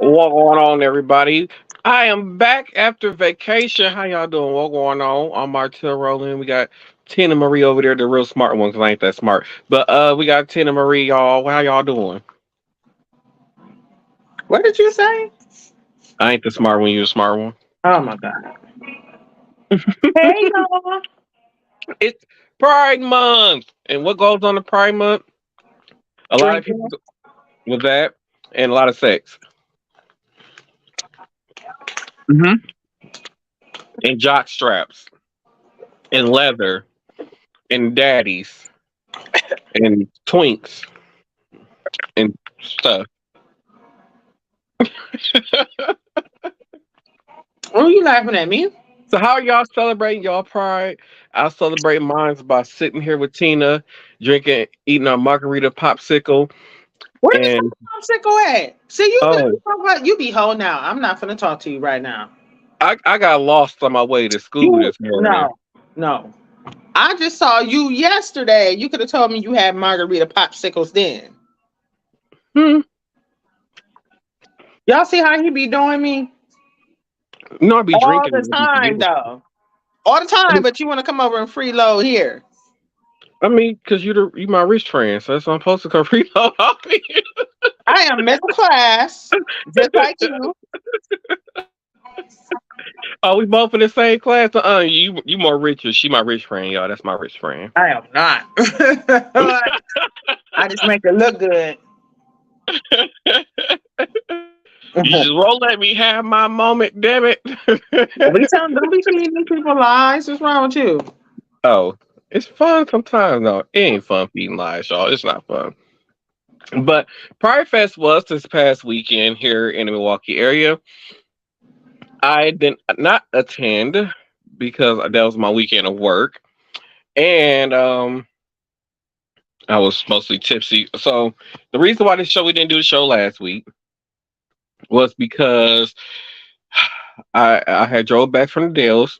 What going on, everybody? I am back after vacation. How y'all doing? What going on? I'm Martell Rolling. We got Tina Marie over there, the real smart one, because I ain't that smart. But we got Tina Marie, y'all. How y'all doing? What did you say? I ain't the smart one. You the smart one. Oh my god. Hey y'all. It's Pride Month, and what goes on the Pride Month? A lot of people Drinking. with that, and a lot of sex, Hmm. and jock straps, and leather, and daddies, and twinks, and stuff. Oh, you laughing at me? So how are y'all celebrating y'all pride? I celebrate mine by sitting here with Tina, drinking, eating a margarita popsicle, Where the and fuck popsicle at? See, oh, you be whole now. I'm not finna talk to you right now. I got lost on my way to school You this morning. no, no. I just saw you yesterday. You could have told me you had margarita popsicles then. Hmm. Y'all see how he be doing me You know I be all drinking. the time though. All the time, but you want to come over and freeload here. I mean, cause you my rich friend, so that's why I'm supposed to come reload off you. I am middle class, just like you. Oh, we both in the same class. You more richer. She my rich friend, y'all. That's my rich friend. I am not. I just make it look good. You just won't let me have my moment, damn it. Don't be feeding these people lies. What's wrong with you? Oh, it's fun sometimes. No, it ain't fun feeding lies, y'all. It's not fun. But Pride Fest was this past weekend here in the Milwaukee area. I did not attend because that was my weekend of work, and I was mostly tipsy. So the reason why we didn't do the show last week was because I had drove back from the Dells.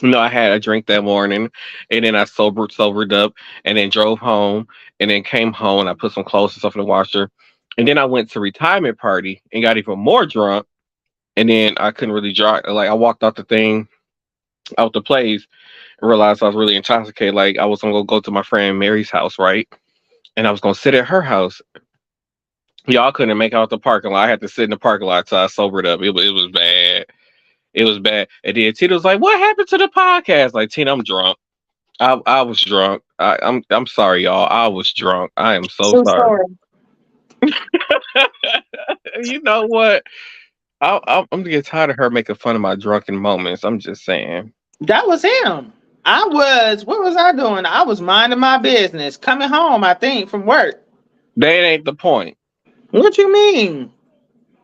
No, I had a drink that morning, and then I sobered up, and then drove home, and then came home, and I put some clothes and stuff in the washer, and then I went to retirement party and got even more drunk, and then I couldn't really drive. Like I walked out the thing, out the place, and realized I was really intoxicated. Like I was gonna go to my friend Mary's house, right, and I was gonna sit at her house. Y'all couldn't make out the parking lot. I had to sit in the parking lot till I sobered up. It was bad. It was bad. And then Tina was like, "What happened to the podcast?" Like Tina, I'm drunk. I was drunk. I'm sorry, y'all. I was drunk. I am so So sorry. sorry. You know what? I'm getting tired of her making fun of my drunken moments. I'm just saying. That was him. What was I doing? I was minding my business. Coming home, I think, from work. That ain't the point. What you mean?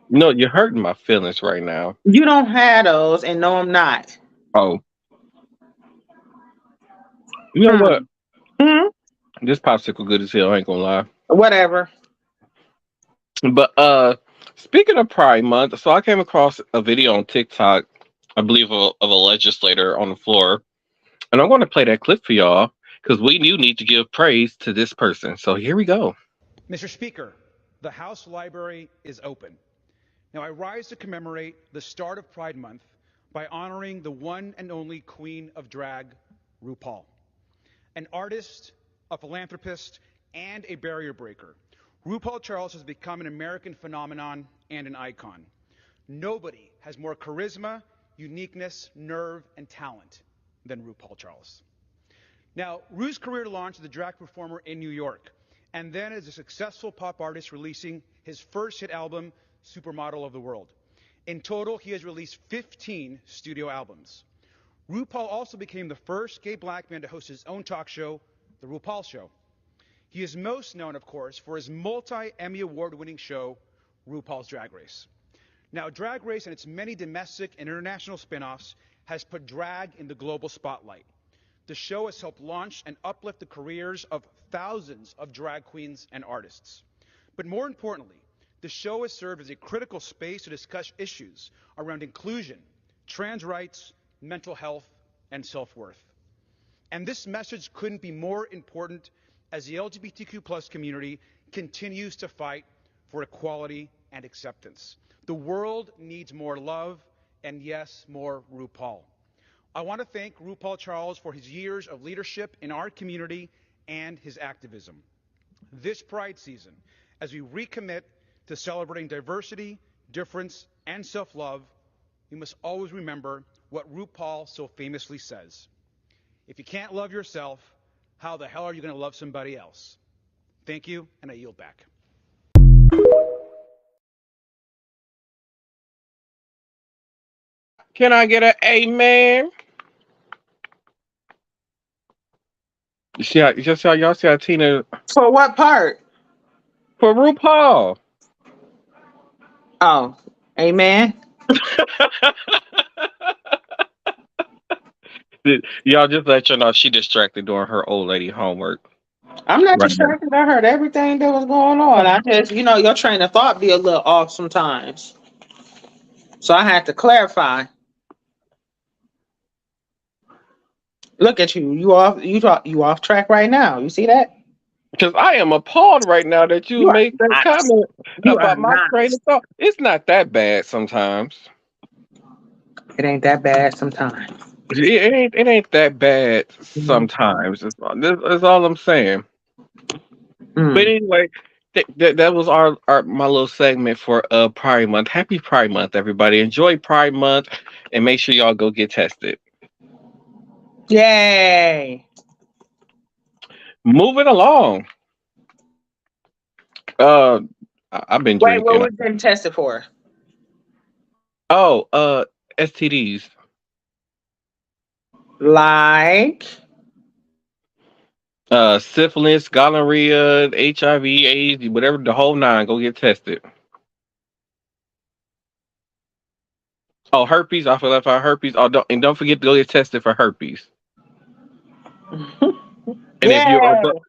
No, you're hurting my feelings right now. You don't have those, and no, I'm not. Oh, you know what? Hmm. Hmm. This popsicle good as hell. I ain't gonna lie. Whatever. But speaking of Pride Month, so I came across a video on TikTok, I believe, of a legislator on the floor, and I'm going to play that clip for y'all because we do need to give praise to this person. So here we go. Mr. Speaker, the House Library is open. Now, I rise to commemorate the start of Pride Month by honoring the one and only queen of drag, RuPaul. An artist, a philanthropist, and a barrier breaker, RuPaul Charles has become an American phenomenon and an icon. Nobody has more charisma, uniqueness, nerve, and talent than RuPaul Charles. Now, Rue's career launched as a drag performer in New York, and then as a successful pop artist releasing his first hit album, Supermodel of the World. In total, he has released 15 studio albums. RuPaul also became the first gay black man to host his own talk show, The RuPaul Show. He is most known, of course, for his multi-Emmy award-winning show, RuPaul's Drag Race. Now, Drag Race and its many domestic and international spin-offs has put drag in the global spotlight. The show has helped launch and uplift the careers of thousands of drag queens and artists. But more importantly, the show has served as a critical space to discuss issues around inclusion, trans rights, mental health, and self-worth. And this message couldn't be more important as the LGBTQ plus community continues to fight for equality and acceptance. The world needs more love and, yes, more RuPaul. I want to thank RuPaul Charles for his years of leadership in our community and his activism. This Pride season, as we recommit to celebrating diversity, difference, and self-love, we must always remember what RuPaul so famously says. If you can't love yourself, how the hell are you going to love somebody else? Thank you, and I yield back. Can I get an amen? You see how y'all see how Tina For what part? for RuPaul. Oh, amen. Y'all just let you know she distracted doing her old lady homework. I'm not Right now. distracted. I heard everything that was going on. I just, your train of thought be a little off sometimes. So I had to clarify. Look at you. You off track right now. You see that? Because I am appalled right now that you You are made that not. comment You are about my not. train of thought. It's not that bad sometimes. It ain't that bad sometimes. It ain't that bad Mhm. sometimes. That's all I'm saying. But Mm. anyway, that was our my little segment for Pride Month. Happy Pride Month, everybody! Enjoy Pride Month, and make sure y'all go get tested. Yay. Moving along. Uh, I've been Wait, what drinking. was getting tested for? Oh, STDs. Like, Syphilis, gonorrhea, HIV, AIDS, whatever, the whole nine. Go get tested. Oh, herpes. I forgot about herpes. Oh, don't forget to go get tested for herpes. And yay.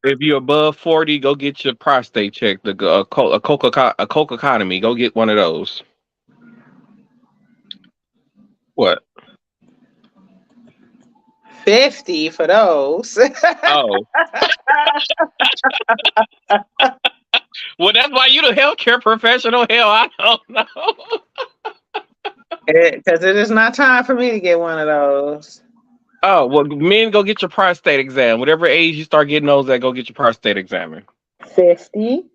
if you're above 40, go get your prostate checked. A cococotomy. Go get one of those. What? 50 for those. Oh, well, that's why you the healthcare professional. Hell, I don't know. Because it is not time for me to get one of those. Oh, well, men, go get your prostate exam. Whatever age you start getting those at, go get your prostate exam. 50.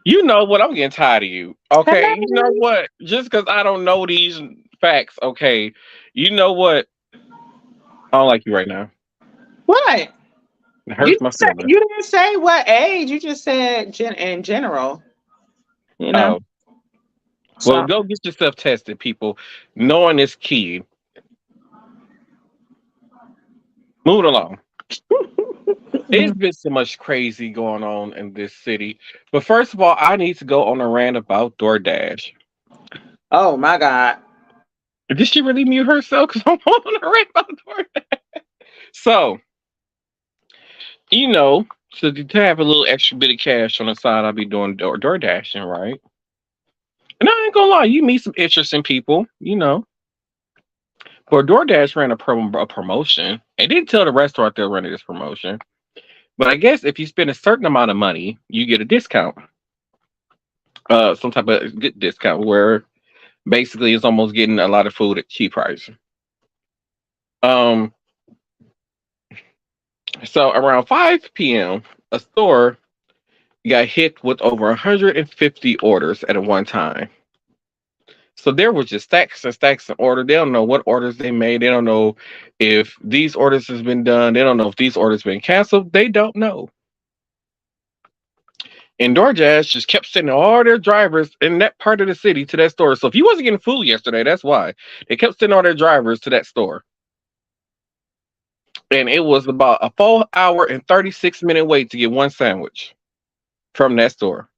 You know what? I'm getting tired of you. Okay. You know Hey. what? Just because I don't know these facts, okay. You know what? I don't like you right now. What? It hurts my feelings. You didn't say what age. You just said in general. You know. Oh, well, So go get yourself tested, people. Knowing is key. Moving along. It's been so much crazy going on in this city. But first of all, I need to go on a rant about DoorDash. oh my God. Did she really mute herself? Because I'm on a rant about DoorDash. So, you know, so to have a little extra bit of cash on the side, I'll be doing door dashing, right? And I ain't gonna lie, you meet some interesting people, you know. But DoorDash ran a promotion. They didn't tell the restaurant they're running this promotion. But I guess if you spend a certain amount of money, you get a discount. Some type of good discount where basically it's almost getting a lot of food at cheap price. Um, so around 5 p.m., a store got hit with over 150 orders at a one time. So there was just stacks and stacks of orders. They don't know what orders they made. They don't know if these orders has been done. They don't know if these orders been canceled. They don't know. And DoorDash just kept sending all their drivers in that part of the city to that store. So if you wasn't getting food yesterday, that's why they kept sending all their drivers to that store. And it was about a 4 hour and 36-minute wait to get one sandwich from that store.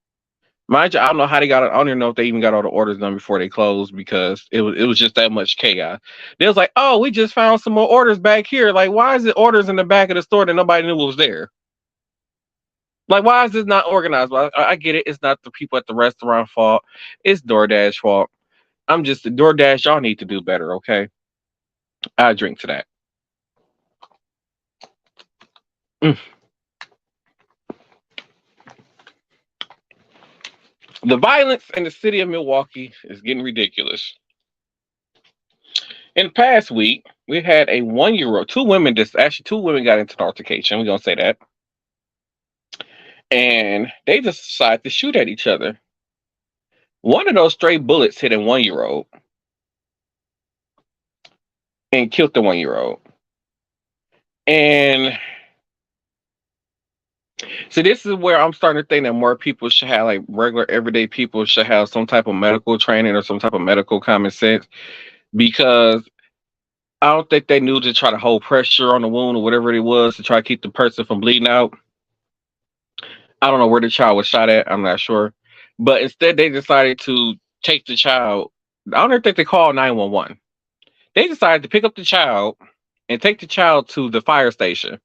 Mind you, I don't know how they got it. I don't even know if they even got all the orders done before they closed because it was just that much chaos. They was like, "Oh, we just found some more orders back here. Like, why is it orders in the back of the store that nobody knew was there? Like, why is this not organized?" Well, I get it. It's not the people at the restaurant fault. It's DoorDash fault. I'm just DoorDash. Y'all need to do better, okay? I drink to that. Mm. The violence in the city of Milwaukee is getting ridiculous. In the past week, we had a 1-year-old, two women got into an altercation. We're gonna say that, and they just decided to shoot at each other. One of those stray bullets hit a 1-year-old and killed the 1-year-old. And so this is where I'm starting to think that more people should have, like regular everyday people should have some type of medical training or some type of medical common sense, because I don't think they knew to try to hold pressure on the wound or whatever it was to try to keep the person from bleeding out. I don't know where the child was shot at. I'm not sure. But instead, they decided to take the child. I don't even think they called 911. They decided to pick up the child and take the child to the fire station.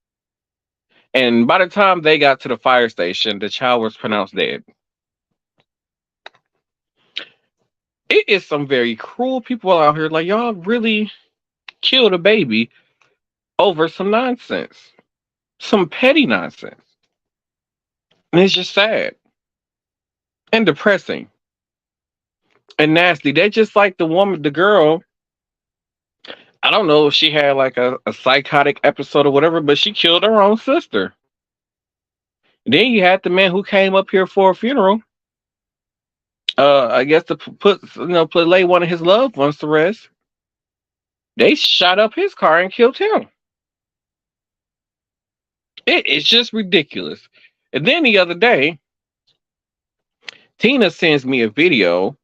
And by the time they got to the fire station, the child was pronounced dead. It is some very cruel people out here. Like, y'all really killed a baby over some nonsense, some petty nonsense. And it's just sad and depressing and nasty. They just like the girl. I don't know if she had like a psychotic episode or whatever, but she killed her own sister. Then you had the man who came up here for a funeral. I guess to lay one of his loved ones to rest. They shot up his car and killed him. It's just ridiculous. And then the other day, Tina sends me a video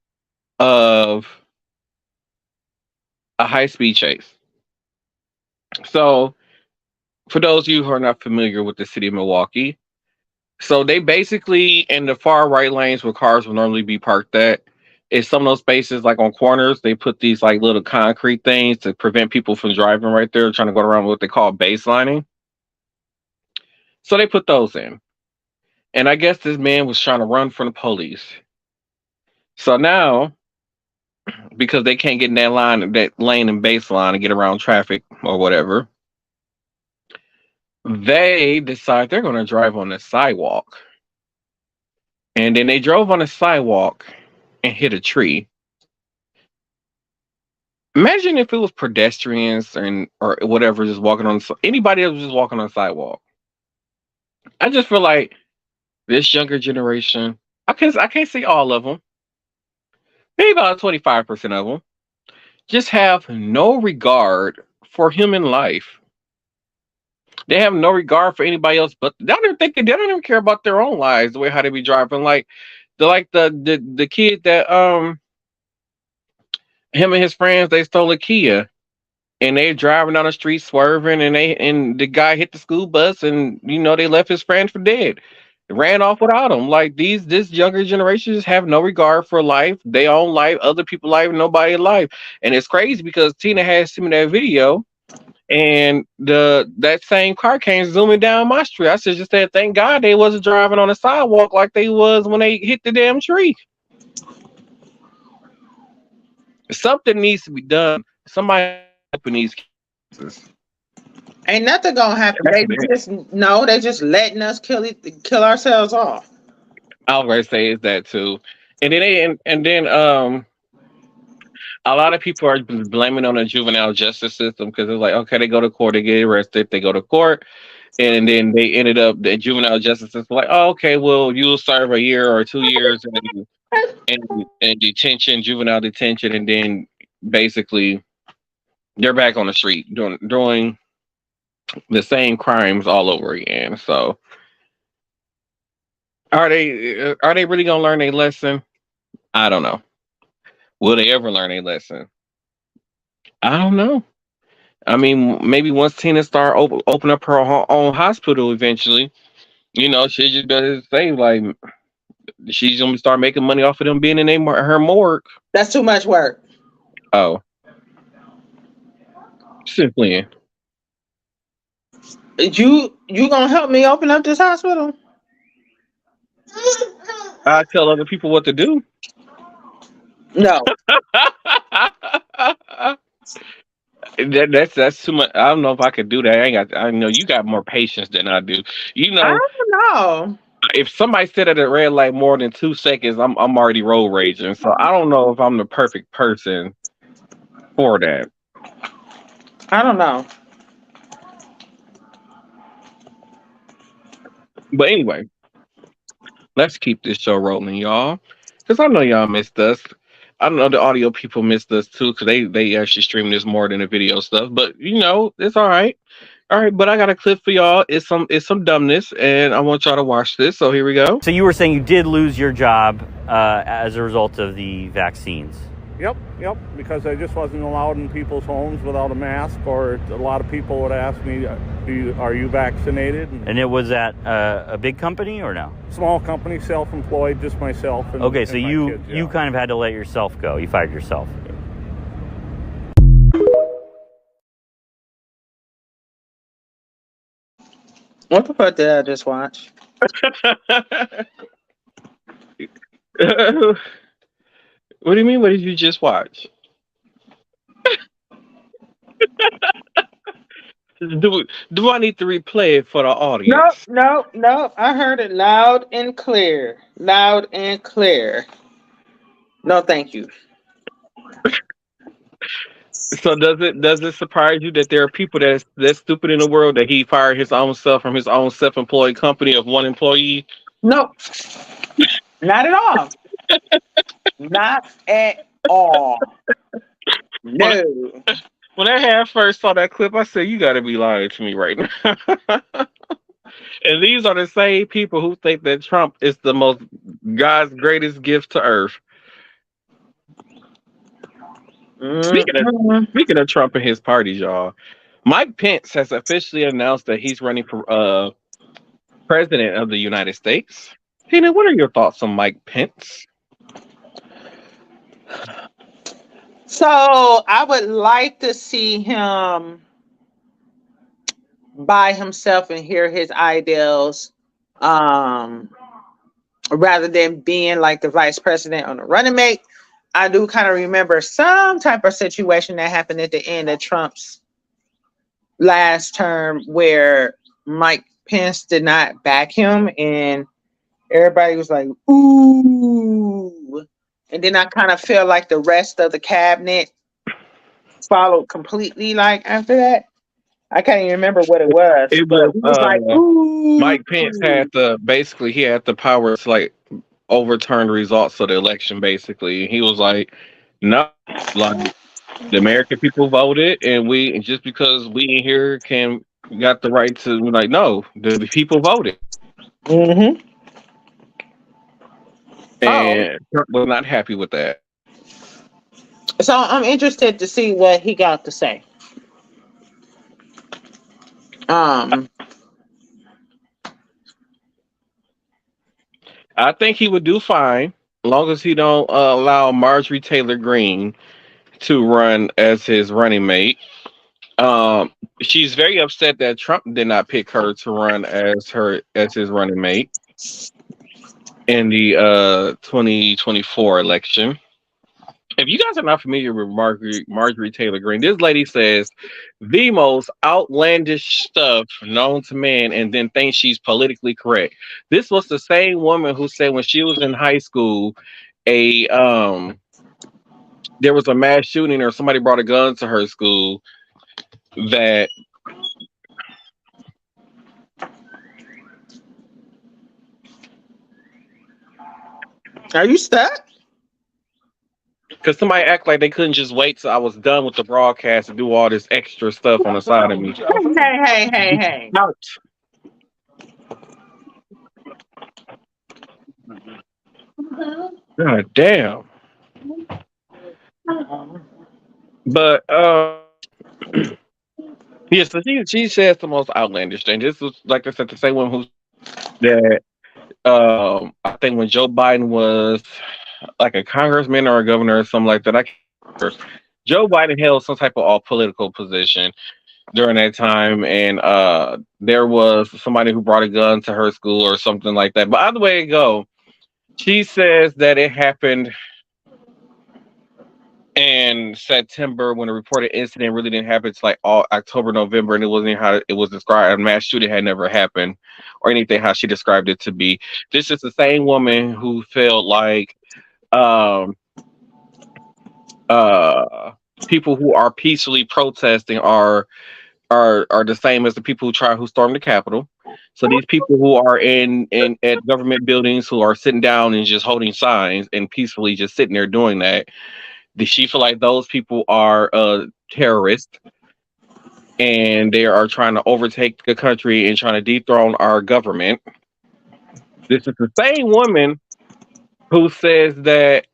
of a high-speed chase. So, for those of you who are not familiar with the city of Milwaukee, so they basically, in the far right lanes where cars would normally be parked at, is some of those spaces like on corners, they put these like little concrete things to prevent people from driving right there, trying to go around what they call baselining. So they put those in. And I guess this man was trying to run from the police. So now, because they can't get in that lane and baseline and get around traffic or whatever, they decide they're going to drive on the sidewalk. And then they drove on the sidewalk and hit a tree. Imagine if it was pedestrians or whatever just walking on anybody else just walking on the sidewalk. I just feel like this younger generation, I can't see all of them, maybe about 25% of them, just have no regard for human life. They have no regard for anybody else, but they don't even care about their own lives, the way how they be driving. Like the kid that him and his friends, they stole a Kia and they driving down the street swerving, and the guy hit the school bus, and they left his friend for dead. Ran off without him. Like this younger generation just have no regard for life, their own life, other people's life, nobody's life. And it's crazy because Tina has seen that video, and that same car came zooming down my street. I just said, thank God they wasn't driving on the sidewalk like they was when they hit the damn tree. Something needs to be done. Somebody open these cases. Ain't nothing gonna happen. They just letting us kill ourselves off. I was gonna say is that too. And then a lot of people are blaming on the juvenile justice system because it's like, okay, they go to court, they get arrested, they go to court, and then they ended up the juvenile justice system like, oh, okay, well, you'll serve a year or 2 years in detention, juvenile detention, and then basically they're back on the street doing the same crimes all over again. So are they really gonna learn a lesson? I don't know. Will they ever learn a lesson? I don't know. I mean, maybe once Tina start open up her own hospital eventually, she just better say like she's gonna start making money off of them being in her morgue. That's too much work. Oh, simply. You gonna help me open up this hospital? I tell other people what to do. No. That's too much. I don't know if I could do that. I know you got more patience than I do. I don't know. If somebody sit at a red light more than 2 seconds, I'm already road raging. So I don't know if I'm the perfect person for that. I don't know. But anyway, let's keep this show rolling, y'all. Because I know y'all missed us. I know the audio people missed us too, because they actually stream this more than the video stuff. But it's all right. All right, but I got a clip for y'all. It's some dumbness, and I want y'all to watch this. So here we go. So you were saying you did lose your job as a result of the vaccines. Yep, because I just wasn't allowed in people's homes without a mask, or a lot of people would ask me, are you vaccinated? And it was at a big company or no? Small company, self-employed, just myself. And, okay, so and my you kids, yeah. you kind of had to let yourself go. You fired yourself. What the fuck did I just watch? What do you mean? What did you just watch? Do I need to replay it for the audience? No. I heard it loud and clear. Loud and clear. No, thank you. So does it surprise you that there are people that's stupid in the world that he fired his own self from his own self-employed company of one employee? No, not at all. Not at all. No. When I first saw that clip, I said, "You got to be lying to me right now." And these are the same people who think that Trump is the most God's greatest gift to Earth. Speaking of Trump and his parties, y'all, Mike Pence has officially announced that he's running for president of the United States. Tina, what are your thoughts on Mike Pence? So I would like to see him by himself and hear his ideals, rather than being like the vice president on the running mate. I do kind of remember some type of situation that happened at the end of Trump's last term where Mike Pence did not back him, and everybody was like, ooh. And then I kind of feel like the rest of the cabinet followed completely like after that. I can't even remember what it was. It but was, like, ooh. Mike Pence had he had the power to like overturn the results of the election. Basically, he was like, "No, like the American people voted, and just because we in here got the right to like, no, the people voted." Mm-hmm. And Trump was not happy with that. So I'm interested to see what he got to say. I think he would do fine, as long as he don't allow Marjorie Taylor Greene to run as his running mate. She's very upset that Trump did not pick her to run as his running mate in the 2024 election. If you guys are not familiar with Marjorie Taylor Greene, this lady says the most outlandish stuff known to man and then thinks she's politically correct. This was the same woman who said when she was in high school, there was a mass shooting or somebody brought a gun to her school that Are you stuck? because somebody act like they couldn't just wait till I was done with the broadcast and do all this extra stuff on the side of me. Hey. Ouch. God damn. But yeah, so she says the most outlandish thing. This was, like I said, the same one who that I think when Joe Biden was like a congressman or a governor or something like that. Joe Biden held some type of all political position during that time, and there was somebody who brought a gun to her school or something like that. But either way it go, she says that it happened And September, when the reported incident really didn't happen, it's like all October, November, and it wasn't how it was described. A mass shooting had never happened, or anything how she described it to be. This is the same woman who felt like um, uh, people who are peacefully protesting are the same as the people who stormed the Capitol. So these people who are in at government buildings who are sitting down and just holding signs and peacefully just sitting there doing that, does she feel like those people are terrorists and they are trying to overtake the country and trying to dethrone our government? This is the same woman who says that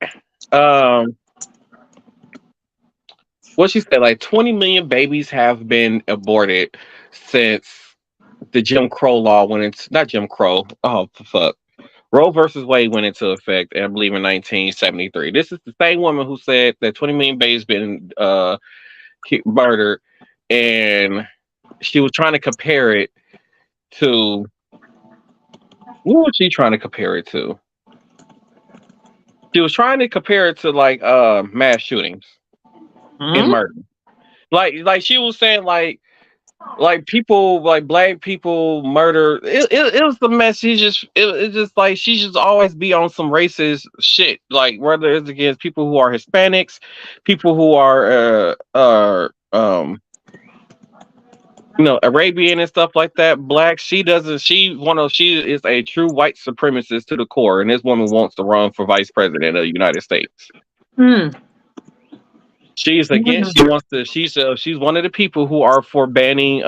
um what she said, like 20 million babies have been aborted since the Jim Crow law went into, not Jim Crow. Oh fuck. Roe versus Wade went into effect, I believe, in 1973. This is the same woman who said that 20 million babies been murdered, and she was trying to compare it to, what was she trying to compare it to? She was trying to compare it to like mass shootings and Hmm? murder. Like she was saying like people like black people murder it was the mess. It's just like she just always be on some racist shit, like whether it's against people who are Hispanics, people who are Arabian and stuff like that, black. She is a true white supremacist to the core, and this woman wants to run for vice president of the United States. Hmm. She's against. She Hmm. wants to. She's one of the people who are for banning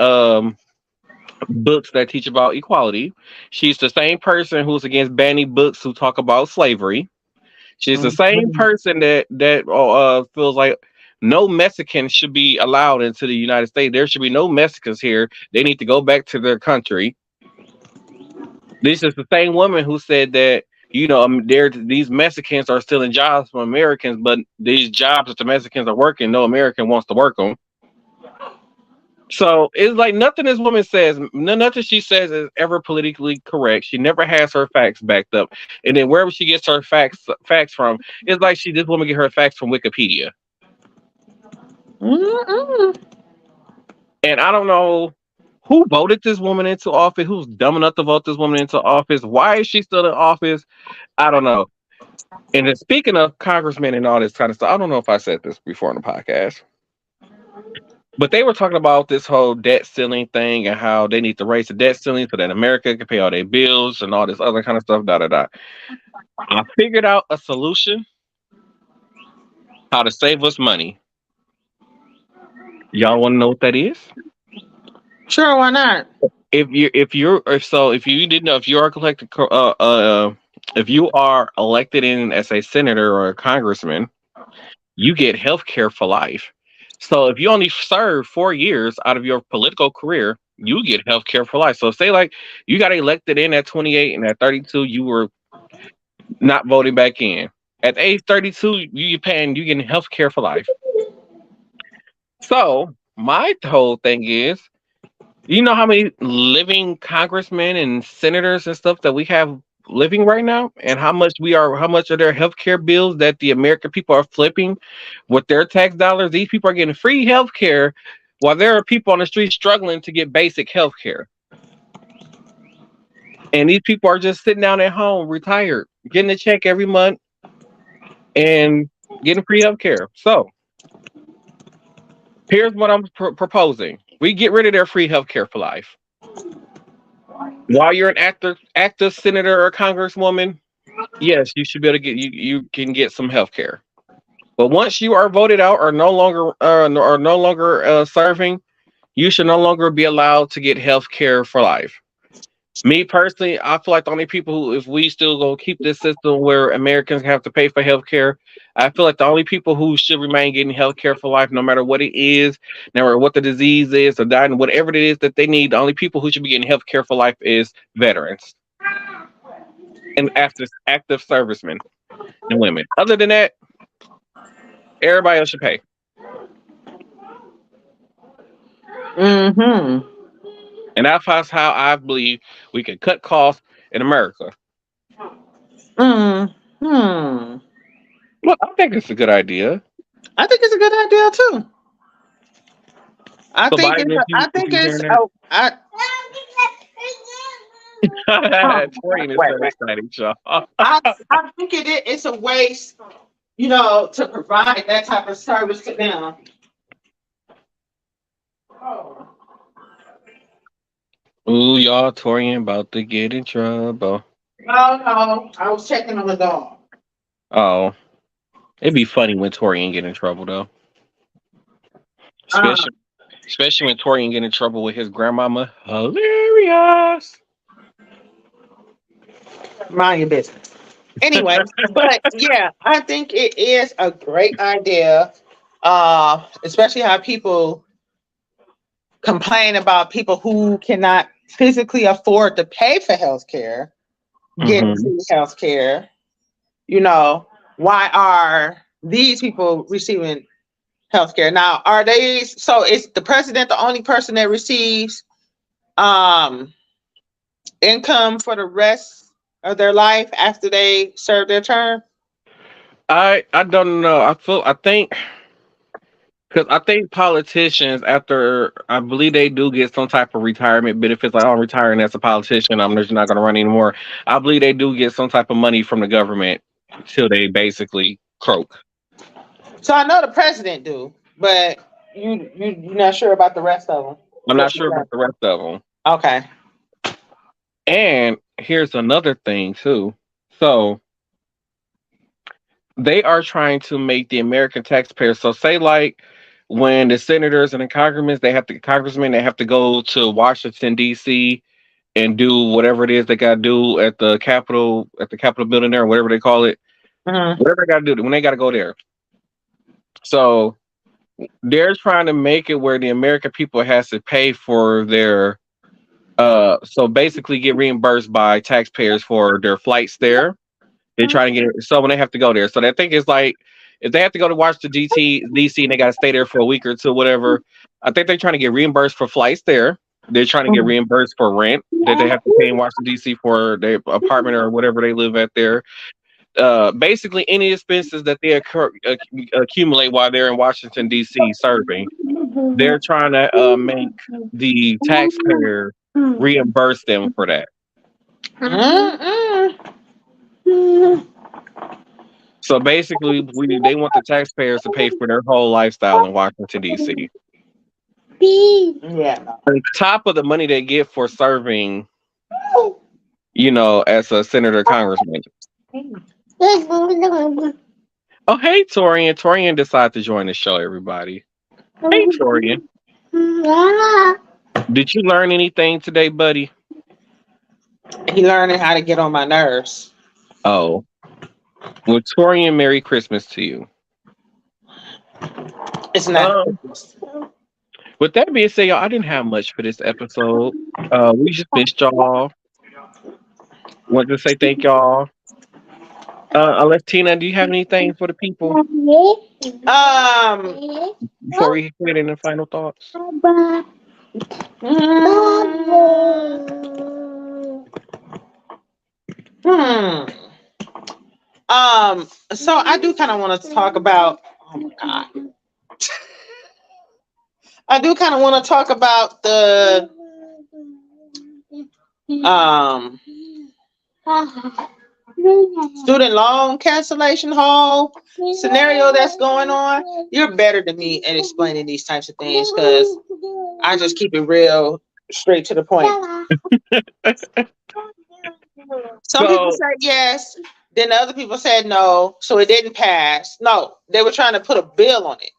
books that teach about equality. She's the same person who's against banning books who talk about slavery. She's the same Hmm. person that feels like no Mexicans should be allowed into the United States. There should be no Mexicans here. They need to go back to their country. This is the same woman who said that these Mexicans are stealing jobs from Americans, but these jobs that the Mexicans are working, no American wants to work them. So it's like nothing this woman says, nothing she says is ever politically correct. She never has her facts backed up, and then wherever she gets her facts from, it's like this woman get her facts from Wikipedia. Hmm. And I don't know who voted this woman into office, who's dumb enough to vote this woman into office. Why is she still in office? I don't know. And then speaking of congressmen and all this kind of stuff, I don't know if I said this before on the podcast. But they were talking about this whole debt ceiling thing and how they need to raise the debt ceiling so that America can pay all their bills and all this other kind of stuff. Da da da. I figured out a solution how to save us money. Y'all want to know what that is? Sure, why not? If you didn't know, if you are elected in as a senator or a congressman, you get health care for life. So if you only serve 4 years out of your political career, you get health care for life. So say like you got elected in at 28 and at 32 you were not voting back in. At age 32, you getting health care for life. So my whole thing is, you know how many living congressmen and senators and stuff that we have living right now, and how much of their healthcare bills that the American people are flipping with their tax dollars. These people are getting free healthcare while there are people on the street struggling to get basic healthcare. And these people are just sitting down at home, retired, getting a check every month and getting free healthcare. So here's what I'm proposing: we get rid of their free healthcare for life. While you're an active senator or congresswoman, yes, you should be able to you can get some health care. But once you are voted out or no longer serving, you should no longer be allowed to get health care for life. Me personally, I feel like the only people who, if we still go keep this system where Americans have to pay for health care, I feel like the only people who should remain getting health care for life, no matter what it is, no matter what the disease is or dying, whatever it is that they need, the only people who should be getting health care for life is veterans and active servicemen and women. Other than that, everybody else should pay. Mm-hmm. And that's how I believe we can cut costs in America. Mm-hmm. Well, I think it's a good idea. I think it's a good idea too. I So think Biden, it's. I if think you it's. hearing Oh, I. that, Oh, Torian is wait, so wait. excited, y'all. I think it's a waste, to provide that type of service to them. Oh. Ooh, y'all, Torian about to get in trouble. No, I was checking on the dog. Oh, it'd be funny when Torian get in trouble though. Uh, Especially when Torian get in trouble with his grandmama. Hilarious. Mind your business. Anyway, but yeah, I think it is a great idea. Especially how people complain about people who cannot physically afford to pay for health care, getting Mm-hmm. free health care. Why are these people receiving health care? Now, are they, so is the president the only person that receives um income for the rest of their life after they serve their term? I don't know. I think because I think politicians after I believe they do get some type of retirement benefits. Like I'm retiring as a politician, I'm just not going to run anymore. I believe they do get some type of money from the government till they basically croak. So I know the president do, but you're not sure about the rest of them. I'm not sure about the rest of them. Okay. And here's another thing too. So they are trying to make the American taxpayer. So say like when the senators and the congressmen they have to go to Washington D.C. and do whatever it is they got to do at the Capitol building there, whatever they call it, Mhm. whatever they got to do when they got to go there. So they're trying to make it where the American people has to pay for their so basically get reimbursed by taxpayers for their flights there. They're trying to get it so when they have to go there. So I think it's like if they have to go to Washington DC and they got to stay there for a week or two, whatever. I think they're trying to get reimbursed for flights there. They're trying to get reimbursed for rent that they have to pay in Washington D.C. for their apartment or whatever they live at there. Basically, any expenses that they accumulate while they're in Washington D.C. serving, they're trying to make the taxpayer reimburse them for that. So basically, they want the taxpayers to pay for their whole lifestyle in Washington D.C. Yeah. On top of the money they get for serving, as a senator, congressman. Oh, hey, Torian. Torian decided to join the show, everybody. Hey, Torian. Did you learn anything today, buddy? He learning how to get on my nerves. Oh. Well, Torian, Merry Christmas to you. It's not. With that being said, y'all, I didn't have much for this episode. We just missed y'all. Want to say thank y'all. Unless Tina, do you have anything for the people before we get into final thoughts? So I do kind of want to talk about. Oh my God. I do kind of want to talk about the student loan cancellation whole scenario that's going on. You're better than me at explaining these types of things because I just keep it real straight to the point. Some people said yes, then the other people said no, so it didn't pass. No, they were trying to put a bill on it.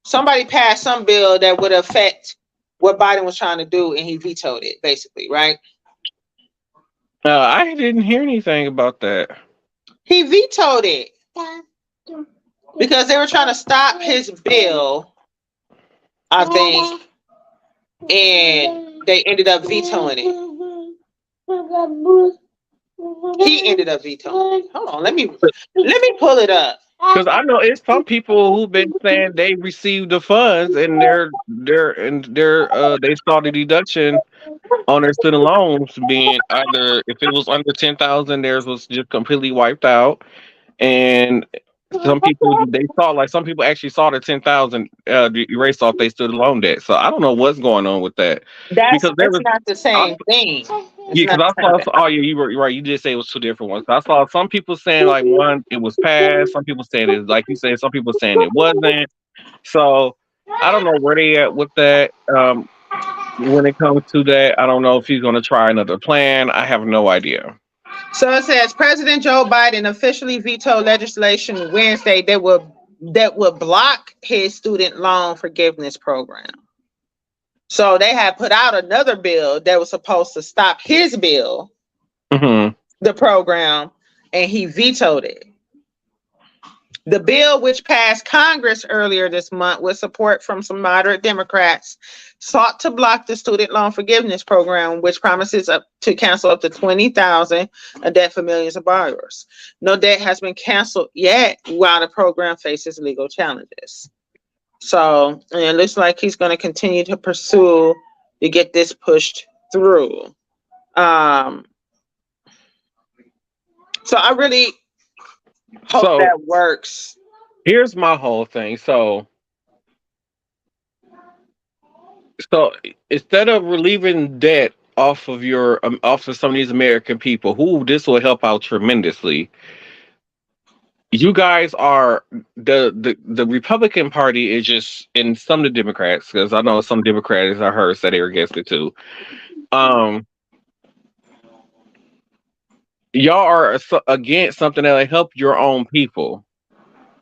Somebody passed some bill that would affect what Biden was trying to do, and he vetoed it, basically, right? I didn't hear anything about that. He vetoed it because they were trying to stop his bill, I think, and they ended up vetoing it. He ended up vetoing it. Hold on, let me pull it up. Because I know it's some people who've been saying they received the funds and they saw the deduction on their student loans being either if it was under 10,000, theirs was just completely wiped out, and Some people they saw like some people actually saw the 10,000 erased off their student loan debt. So I don't know what's going on with that because there It's was not the I, same thing. It's yeah, not because the I same saw thing. oh yeah you were right, you did say it was two different ones. I saw some people saying like one it was passed, some people saying it like you said, some people saying it wasn't. So I don't know where they at with that. When it comes to that, I don't know if he's going to try another plan. I have no idea. So it says President Joe Biden officially vetoed legislation Wednesday that would block his student loan forgiveness program. So they had put out another bill that was supposed to stop his bill, Hmm. the program, and he vetoed it. The bill, which passed Congress earlier this month with support from some moderate Democrats, sought to block the student loan forgiveness program, which promises to cancel up to $20,000 a debt for millions of borrowers. No debt has been canceled yet, while the program faces legal challenges. So it looks like he's going to continue to pursue to get this pushed through. So I really hope So that works. here's my whole thing. So instead of relieving debt off of off of some of these American people, who this will help out tremendously. You guys are the Republican Party is just and some of the Democrats because I know some Democrats I heard said they were against it too. Um, y'all are against something that will help your own people,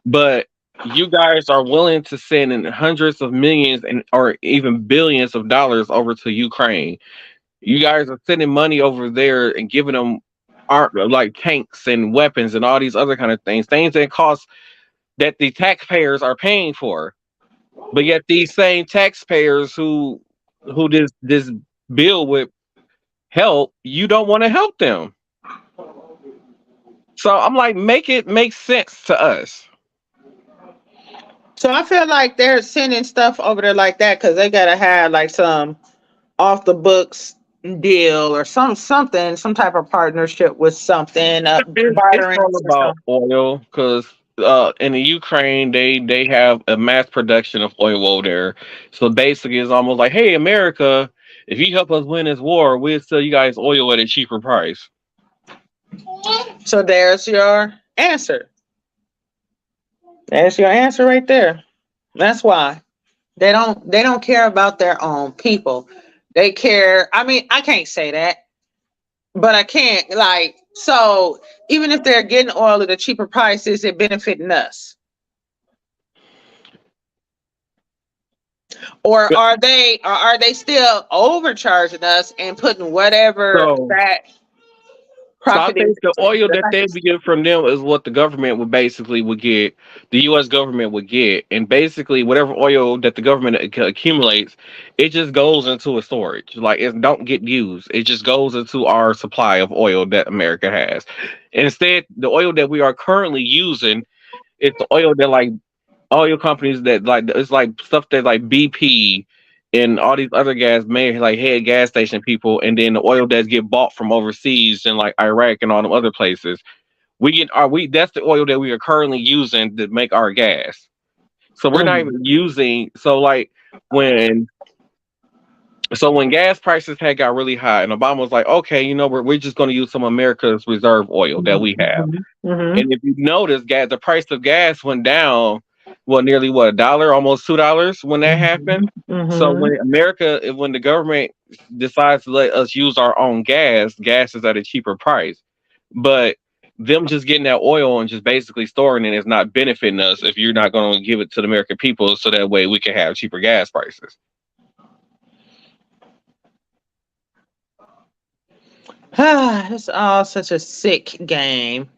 but you guys are willing to send in hundreds of millions and or even billions of dollars over to Ukraine. You guys are sending money over there and giving them art like tanks and weapons and all these other kind of things that cost that the taxpayers are paying for. But yet these same taxpayers who this bill would help, you don't want to help them. So I'm like, make it make sense to us. So I feel like they're sending stuff over there like that because they gotta have like some off the books deal or some type of partnership with something, It's bartering all or about something. oil because in the Ukraine they have a mass production of oil over there. So basically, it's almost like, hey, America, if you help us win this war, we'll sell you guys oil at a cheaper price. So there's your answer. There's your answer right there. That's why they don't care about their own people. They care. I mean, I can't say that, but I can't like so even if they're getting oil at a cheaper price, is it benefiting us? Or are they still overcharging us and putting whatever So that So I profit is think the into oil the that they be getting from them is what the government would get, the U.S. government would get, and basically whatever oil that the government accumulates, it just goes into a storage. Like it don't get used. It just goes into our supply of oil that America has. Instead, the oil that we are currently using is the oil that like oil companies that like it's like stuff that like BP and all these other gas may like head gas station people, and then the oil that get bought from overseas in like Iraq and all them other places. We get our we that's the oil that we are currently using to make our gas. So we're not Mhm. even using like when when gas prices had got really high and Obama was like, okay, we're just going to use some of America's reserve oil that we have. Mhm. And if you notice, gas the price of gas went down, well, nearly what $1, almost $2 when that happened. So Mhm. when the government decides to let us use our own gas is at a cheaper price. But them just getting that oil and just basically storing it is not benefiting us if you're not going to give it to the American people so that way we can have cheaper gas prices. It's all such a sick game.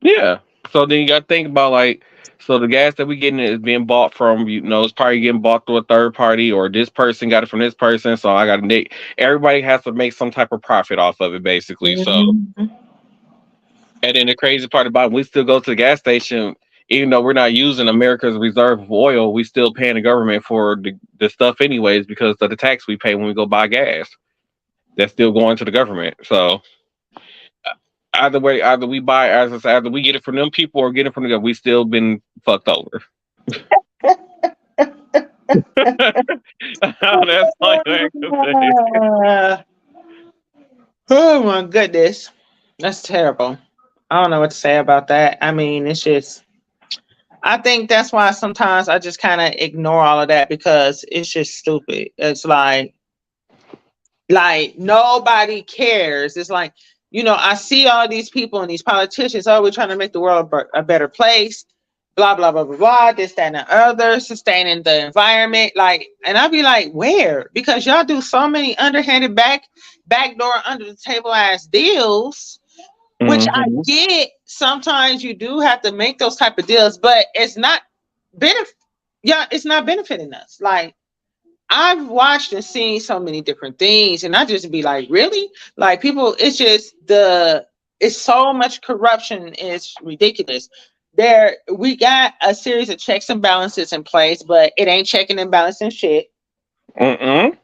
Yeah. So then you got to think about so the gas that we getting is being bought from, it's probably getting bought through a third party or this person got it from this person. So I got to everybody has to make some type of profit off of it, basically. So, Mhm. and then the crazy part about it, we still go to the gas station, even though we're not using America's reserve of oil, we still paying the government for the stuff anyways because of the tax we pay when we go buy gas. That's still going to the government. So either way, either we buy as I said, either we get it from them people or get it from them. We still been fucked over. That's all I can say. Oh my goodness. That's terrible. I don't know what to say about that. I mean, it's just, I think that's why sometimes I just kind of ignore all of that because it's just stupid. It's like nobody cares. It's like, I see all these people and these politicians, oh, we're trying to make the world a better place, blah, blah, blah, blah, blah, this, that, and the other, sustaining the environment. Like, and I'll be like, where? Because y'all do so many underhanded backdoor under the table ass deals, which I get. Sometimes you do have to make those type of deals, but it's not it's not benefiting us. Like, I've watched and seen so many different things, and I just be like, really? Like, people, it's just it's so much corruption, it's ridiculous. We got a series of checks and balances in place, but it ain't checking and balancing shit. And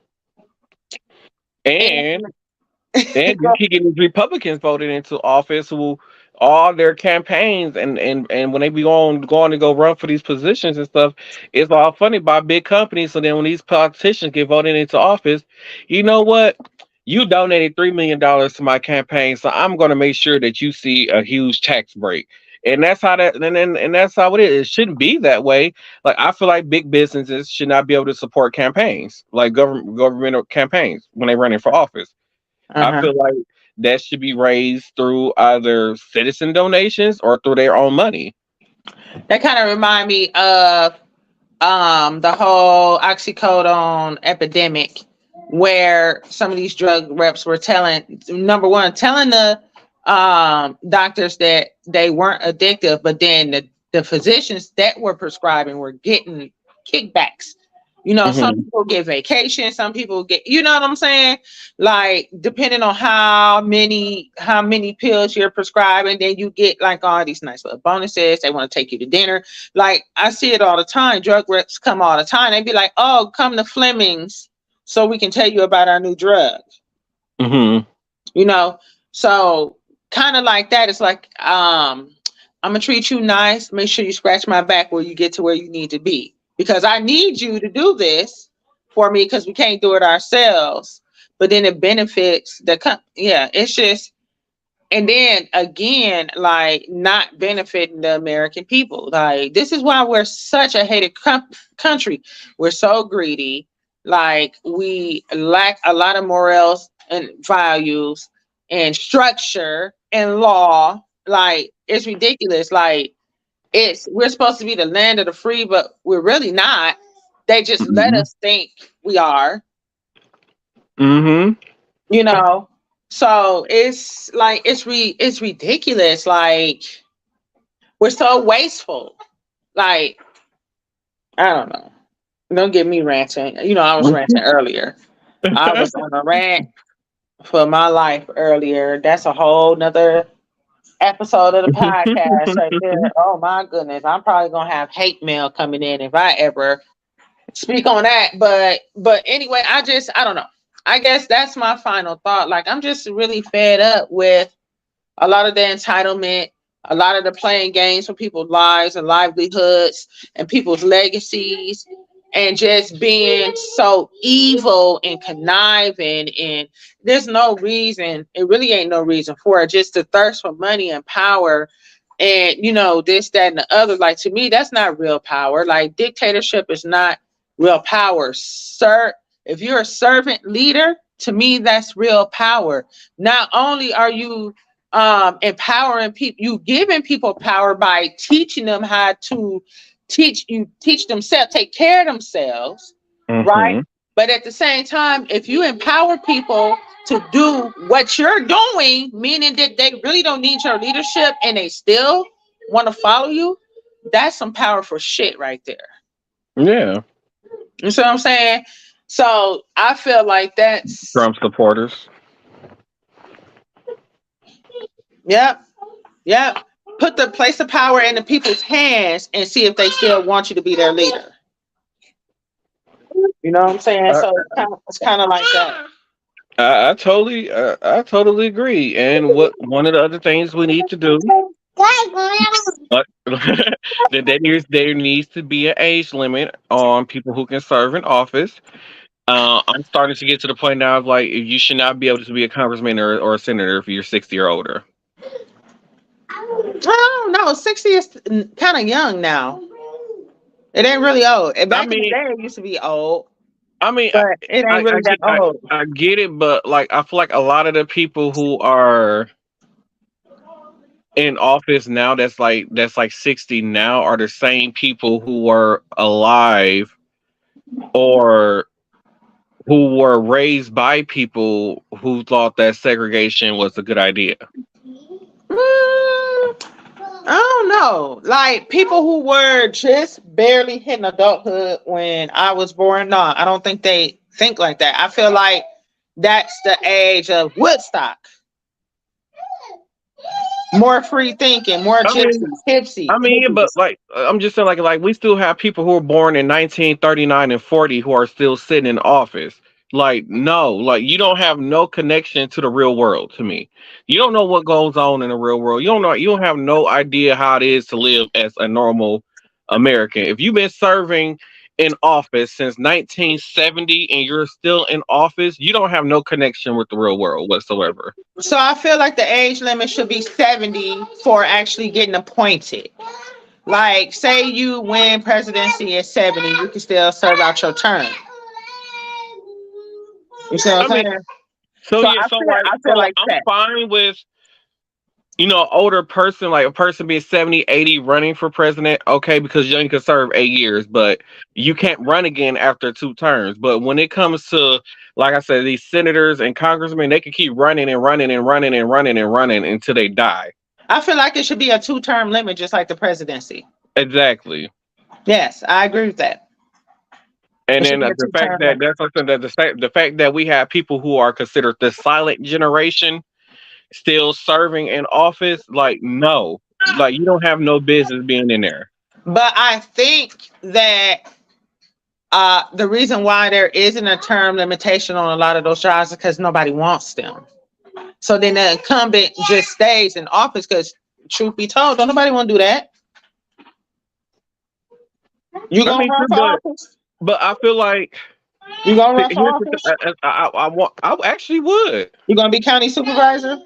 you keep getting these Republicans voted into office who all their campaigns and when they be going to go run for these positions and stuff, it's all funny by big companies. So then when these politicians get voted into office, you know what? You donated $3 million to my campaign, so I'm going to make sure that you see a huge tax break. And that's how and that's how it is. It shouldn't be that way. Like, I feel like big businesses should not be able to support campaigns, like governmental campaigns when they're running for office. I feel like that should be raised through either citizen donations or through their own money. That kind of remind me of the whole oxycodone epidemic, where some of these drug reps were telling the doctors that they weren't addictive, but then the physicians that were prescribing were getting kickbacks. Some people get vacation, some people get, you know what I'm saying? Like, depending on how many pills you're prescribing, then you get like all these nice little bonuses. They want to take you to dinner. Like, I see it all the time. Drug reps come all the time. They be like, oh, come to Fleming's so we can tell you about our new drug. So kind of like that. It's like, I'm gonna treat you nice, make sure you scratch my back where you get to where you need to be, because I need you to do this for me, because we can't do it ourselves. But then it benefits it's just, and then again, like, not benefiting the American people. Like, this is why we're such a hated country. We're so greedy. Like, we lack a lot of morals and values and structure and law. Like, it's ridiculous. Like, we're supposed to be the land of the free, but we're really not. They just let us think we are. So it's like, it's ridiculous. Like, we're so wasteful. Like, I don't know. Don't get me ranting. I was ranting earlier. I was on a rant for my life earlier. That's a whole nother episode of the podcast right there. Oh my goodness. I'm probably gonna have hate mail coming in if I ever speak on that. But anyway, I don't know. I guess that's my final thought. Like, I'm just really fed up with a lot of the entitlement, a lot of the playing games for people's lives and livelihoods and people's legacies, and just being so evil and conniving. And there's no reason, it really ain't no reason for it, just the thirst for money and power and, this, that, and the other. Like, to me, that's not real power. Like, dictatorship is not real power. Sir, if you're a servant leader, to me, that's real power. Not only are you empowering people, you giving people power by teaching them how to teach themselves, take care of themselves, right? But at the same time, if you empower people to do what you're doing, meaning that they really don't need your leadership and they still want to follow you, that's some powerful shit right there. Yeah. You see what I'm saying? So I feel like that's Trump supporters. Yep. Put the place of power in the people's hands and see if they still want you to be their leader. You know what I'm saying? So it's kind of like that. I totally agree. And what one of the other things we need to do, but that there needs to be an age limit on people who can serve in office. I'm starting to get to the point now of like you should not be able to be a congressman or a senator if you're 60 or older. I don't know. 60 is kind of young now. It ain't really old. And back in the mean, day, it used to be old, I mean, but it ain't really that old. I get it, but like I feel like a lot of the people who are in office now that's like 60 now are the same people who were alive or who were raised by people who thought that segregation was a good idea. I don't know. Like people who were just barely hitting adulthood when I was born. No, I don't think they think like that. I feel like that's the age of Woodstock. More free thinking, more tipsy. I mean, but like I'm just saying, like we still have people who were born in 1939 and 40 who are still sitting in office. Like no, like you don't have no connection to the real world. To me, you don't know what goes on in the real world. You don't know. You don't have no idea how it is to live as a normal American. If you've been serving in office since 1970 and you're still in office, you don't have no connection with the real world whatsoever. So I feel like the age limit should be 70 for actually getting appointed. Like, say you win presidency at 70, you can still serve out your term. You see what I'm saying? I feel like I'm fine with older person, like a person being 70, 80 running for president, okay, because you only can serve 8 years, but you can't run again after 2 terms. But when it comes to, like I said, these senators and congressmen, they can keep running and running and running and running and running until they die. I feel like it should be a 2-term limit, just like the presidency. Exactly. Yes, I agree with that. And then the fact that that's something that the fact that we have people who are considered the silent generation still serving in office, like no, like you don't have no business being in there. But I think that the reason why there isn't a term limitation on a lot of those jobs is because nobody wants them. So then the incumbent just stays in office because, truth be told, don't nobody want to do that. You gonna run for office? But I feel like you gonna run for office? I actually would. You gonna be county supervisor?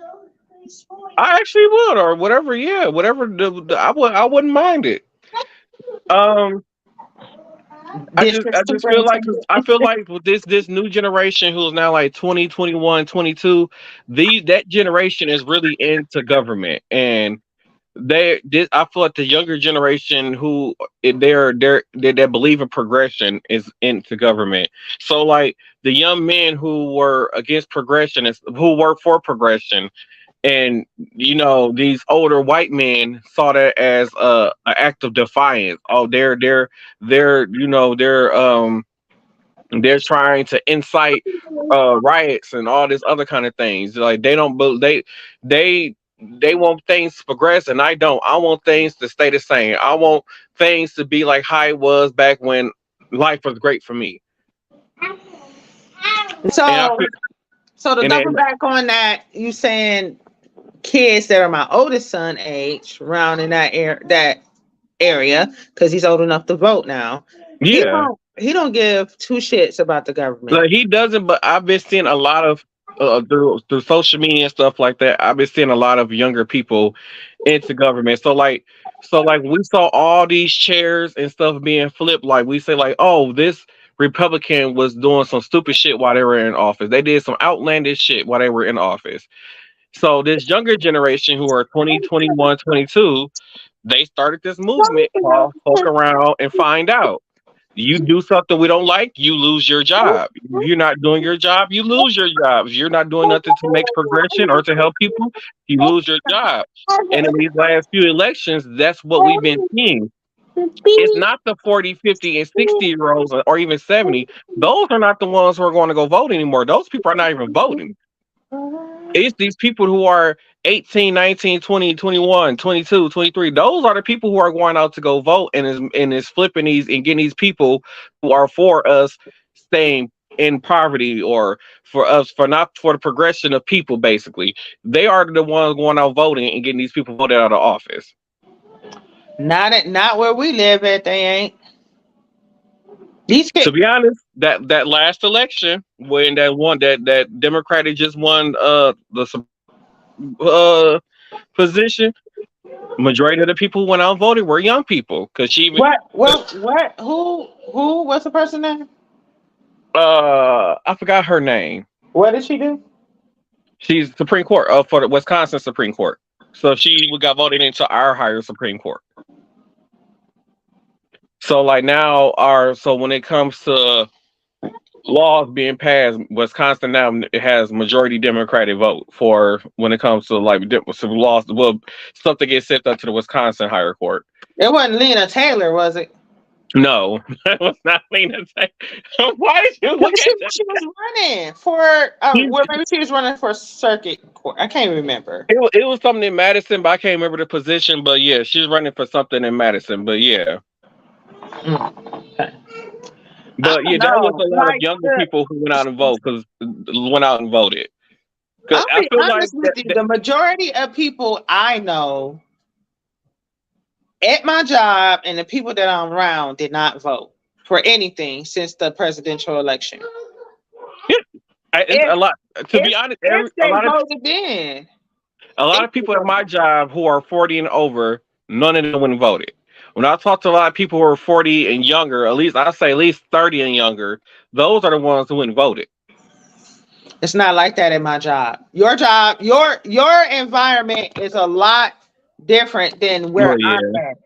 I actually would, or whatever. Yeah, whatever. I wouldn't mind it. I just feel like with this new generation who's now like 20, 21, 22, that generation is really into government, and I feel like the younger generation who they believe in progression is into government. So like the young men who were against progression who were for progression, and these older white men saw that as an act of defiance. Oh, they're trying to incite riots and all this other kind of things. Like they want things to progress, and I don't. I want things to stay the same. I want things to be like how it was back when life was great for me. So to double back on that, you saying kids that are my oldest son age, around in that area, because he's old enough to vote now. Yeah, he don't give 2 shits about the government. Like he doesn't, but I've been seeing a lot of through social media and stuff like that. I've been seeing a lot of younger people into government. So like we saw all these chairs and stuff being flipped. Like we say, like, oh, this Republican was doing some stupid shit while they were in office. They did some outlandish shit while they were in office. So this younger generation who are 20, 21, 22, they started this movement called Poke Around and Find Out. You do something we don't like, you lose your job. If you're not doing your job, you lose your job. If you're not doing nothing to make progression or to help people, you lose your job. And in these last few elections, that's what we've been seeing. It's not the 40, 50, and 60-year-olds or even 70. Those are not the ones who are going to go vote anymore. Those people are not even voting. It's these people who are 18, 19, 20, 21, 22, 23. Those are the people who are going out to go vote and is flipping these and getting these people who are for us staying in poverty, or for not for the progression of people. Basically, they are the ones going out voting and getting these people voted out of office. Not where we live at. They ain't. These To kids. be honest, that last election when that Democratic just won the position, majority of the people who went out and voted were young people. Because she even What? Who? What's the person name? I forgot her name. What did she do? She's Supreme Court for the Wisconsin Supreme Court. So she got voted into our higher Supreme Court. So like now so when it comes to laws being passed, Wisconsin now it has majority Democratic vote for when it comes to like some laws. Well, something gets sent up to the Wisconsin higher court. It wasn't Lena Taylor, was it? No, that was not Lena Taylor. Why did you look She at that? was running for. Well, maybe she was running for circuit court. I can't remember. It was something in Madison, but I can't remember the position. But yeah, she's running for something in Madison. But yeah. Okay. But yeah, there was a lot of younger people who went out and voted. Because I'll I be feel like honest with you, the majority of people I know at my job and the people that I'm around did not vote for anything since the presidential election. it's a lot. To be honest, a lot of people at my job who are 40 and over, none of them went and voted. When I talk to a lot of people who are 40 and younger, at least 30 and younger, those are the ones who went and voted. It's not like that in my job. Your job, your environment is a lot different than where I'm at.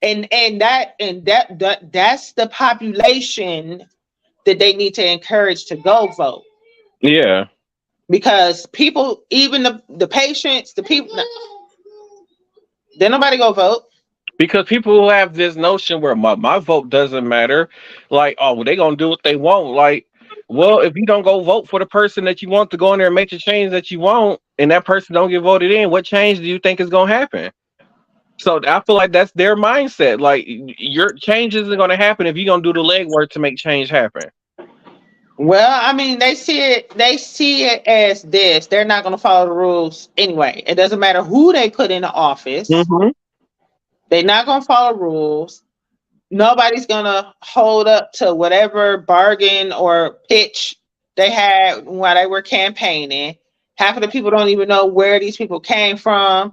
And that's the population that they need to encourage to go vote. Yeah. Because people, even the patients, the people, then nobody go vote. Because people have this notion where my vote doesn't matter. Like, oh, well, they gonna do what they want. Like, well, if you don't go vote for the person that you want to go in there and make the change that you want, and that person don't get voted in, what change do you think is gonna happen? So I feel like that's their mindset. Like, your change isn't gonna happen if you're gonna do the legwork to make change happen. Well, I mean, they see it as this. They're not gonna follow the rules anyway. It doesn't matter who they put in the office. Mm-hmm. They're not gonna follow rules. Nobody's gonna hold up to whatever bargain or pitch they had while they were campaigning. Half of the people don't even know where these people came from,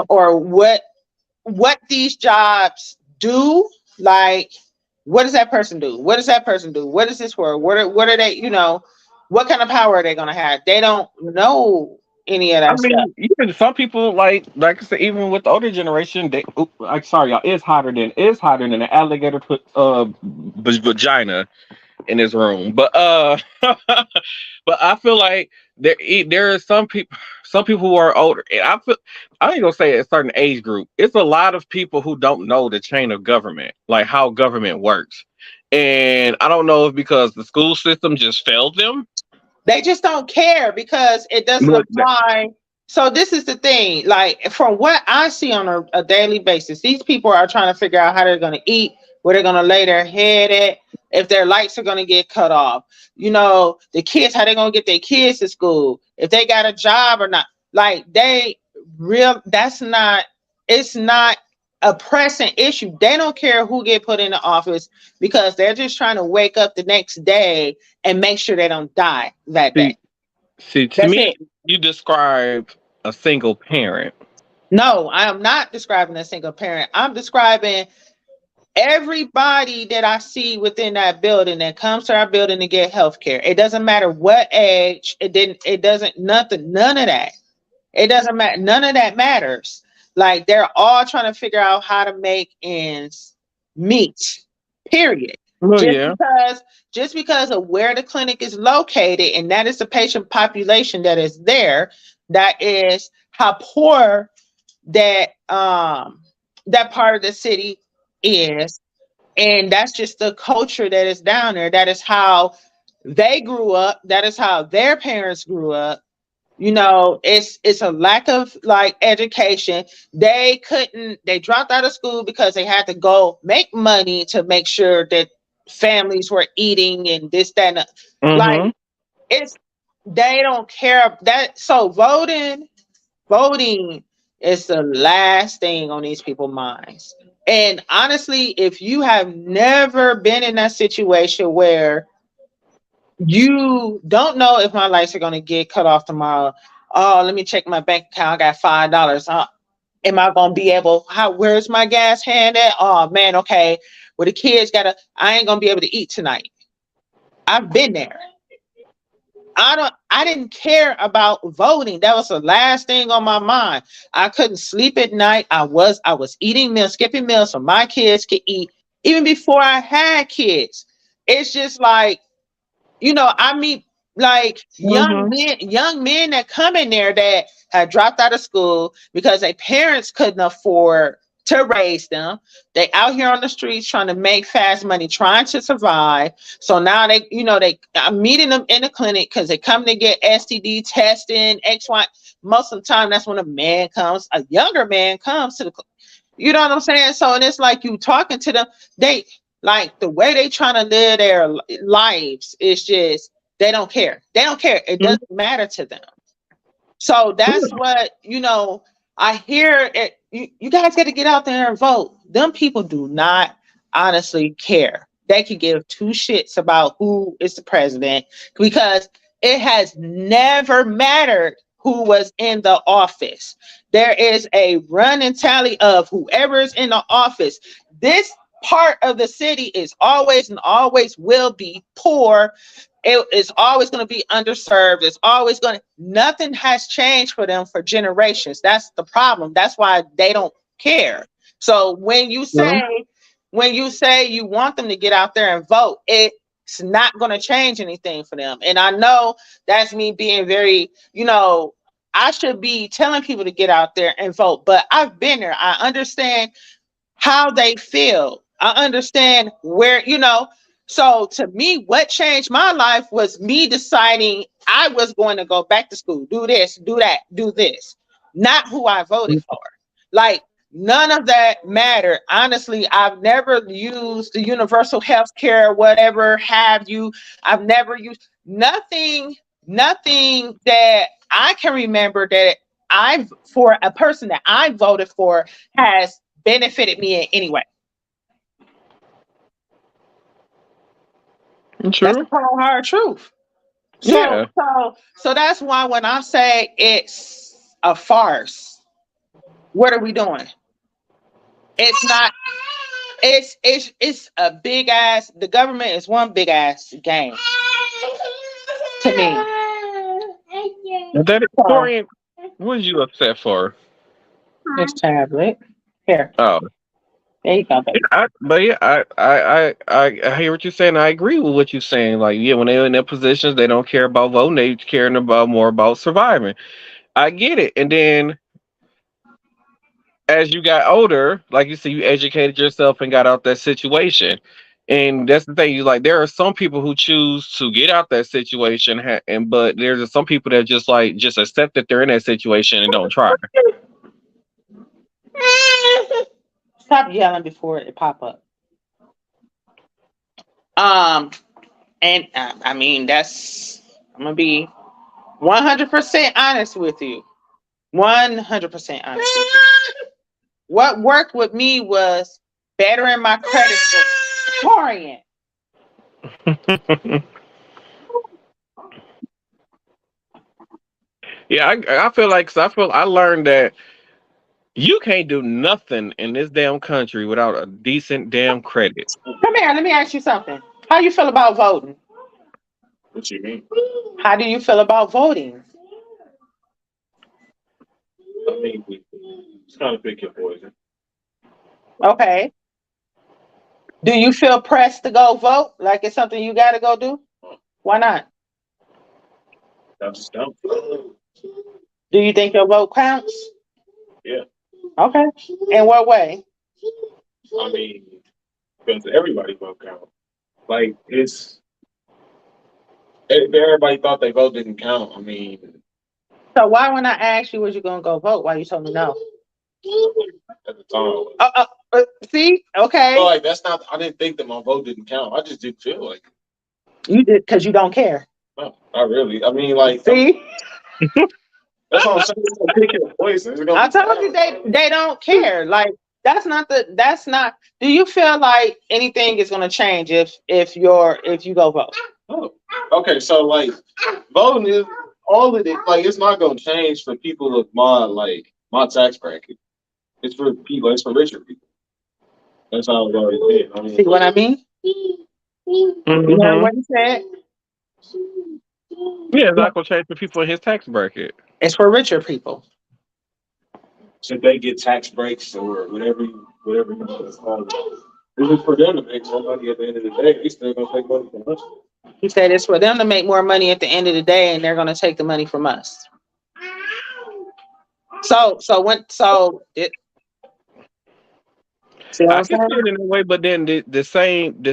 or what these jobs do. Like, what does that person do? What does that person do? What is this for? What are they? What kind of power are they gonna have? They don't know any of that stuff. Even some people, like I said, even with the older generation, sorry, y'all, it's hotter than an alligator put vagina in his room. But but I feel like there are some people who are older, and I ain't gonna say a certain age group. It's a lot of people who don't know the chain of government, like how government works. And I don't know if because the school system just failed them. They just don't care because it doesn't apply. So this is the thing, like from what I see on a daily basis, these people are trying to figure out how they're going to eat, where they're going to lay their head at, if their lights are going to get cut off. The kids, how they're going to get their kids to school, if they got a job or not. Like it's not a pressing issue. They don't care who get put in the office because they're just trying to wake up the next day and make sure they don't die that day. See, to me, you describe a single parent. No, I am not describing a single parent. I'm describing everybody that I see within that building that comes to our building to get health care. It doesn't matter what age. None of that. It doesn't matter. None of that matters. Like, they're all trying to figure out how to make ends meet, period. Just because of where the clinic is located, and that is the patient population that is there, that is how poor that part of the city is. And that's just the culture that is down there. That is how they grew up. That is how their parents grew up. It's a lack of education. They dropped out of school because they had to go make money to make sure that families were eating and this, that, and like Mm-hmm. it's they don't care that. So voting is the last thing on these people's minds. And honestly, if you have never been in that situation where you don't know if my lights are going to get cut off tomorrow, oh, let me check my bank account. I got $5. Am I going to be able? Where's my gas hand at? Oh man, okay. Well, the kids gotta. I ain't gonna be able to eat tonight. I've been there. I didn't care about voting. That was the last thing on my mind. I couldn't sleep at night. I was eating meals, skipping meals so my kids could eat even before I had kids. It's just like, I meet like Mm-hmm. young men that come in there that had dropped out of school because their parents couldn't afford to raise them. They out here on the streets trying to make fast money, trying to survive. So now I'm meeting them in the clinic because they come to get STD testing, XY. Most of the time, that's when a younger man comes to the, you know what I'm saying? So, and it's like you talking to them, they like the way they trying to live their lives is just, they don't care. They don't care. It doesn't matter to them. So that's what, I hear it. You guys got to get out there and vote. Them people do not honestly care. They could give two shits about who is the president because it has never mattered who was in the office. There is a running tally of whoever is in the office. This part of the city is always and always will be poor. It is always going to be underserved. It's always nothing has changed for them for generations. That's the problem. That's why they don't care. So when you say you want them to get out there and vote, it's not going to change anything for them. And I know that's me being very, I should be telling people to get out there and vote, but I've been there. I understand how they feel. I understand where, so to me, what changed my life was me deciding I was going to go back to school, do this, do that, do this, not who I voted for. Like, none of that mattered. Honestly, I've never used the universal health care, whatever have you. I've never used nothing that I can remember that for a person that I voted for has benefited me in any way. That's the True. cold hard truth. So, Yeah. so that's why when I say it's a farce, what are we doing? It's not. It's a big ass. The government is one big ass game to me. That So, Torian, what is you upset for? this tablet here. Oh, There you go, baby. I hear what you're saying. I agree with what you're saying. Like, yeah, when they're in their positions, they don't care about voting. They caring about more about surviving. I get it. And then as you got older, like you said, you educated yourself and got out that situation. And that's the thing. You like, there are some people who choose to get out that situation, but there's some people that just accept that they're in that situation and don't try. Stop yelling before it pop up. And I mean, I'm gonna be 100% honest with you. 100% honest with you. What worked with me was bettering my credit score. Yeah, I feel like, 'cause I learned that you can't do nothing in this damn country without a decent damn credit. Come here, let me ask you something. How you feel about voting? What you mean? How do you feel about voting? I mean, it's kind of pick your poison. Okay. Do you feel pressed to go vote? Like it's something you got to go do? Why not? I just don't. Do you think your vote counts? Yeah. Okay. In what way? I mean, because everybody vote count. Like, if everybody thought their vote didn't count, I mean, So why when I asked you was you gonna go vote, why you told me no? at the time, See, okay, But like that's not. I didn't think that my vote didn't count. I just didn't feel like it. you did because you don't care. No, not really. I mean, like See, that's what I'm saying. It's gonna pick your voice. It's gonna I be told you they don't care. Like that's not. Do you feel like anything is gonna change if you go vote? Oh, okay, so like voting is all of it. Like it's not gonna change for people of my tax bracket. It's for people. It's for richer people. That's how it's always been. I See mean, what I mean? You know Mhm. what he said? Yeah, it's not gonna change for people in his tax bracket. It's for richer people. should they get tax breaks or whatever you want to call it? It's for them to make more money at the end of the day. They still gonna take money from us. He said it's for them to make more money at the end of the day, and they're gonna take the money from us. See what I I'm can saying? see it in a way, but then the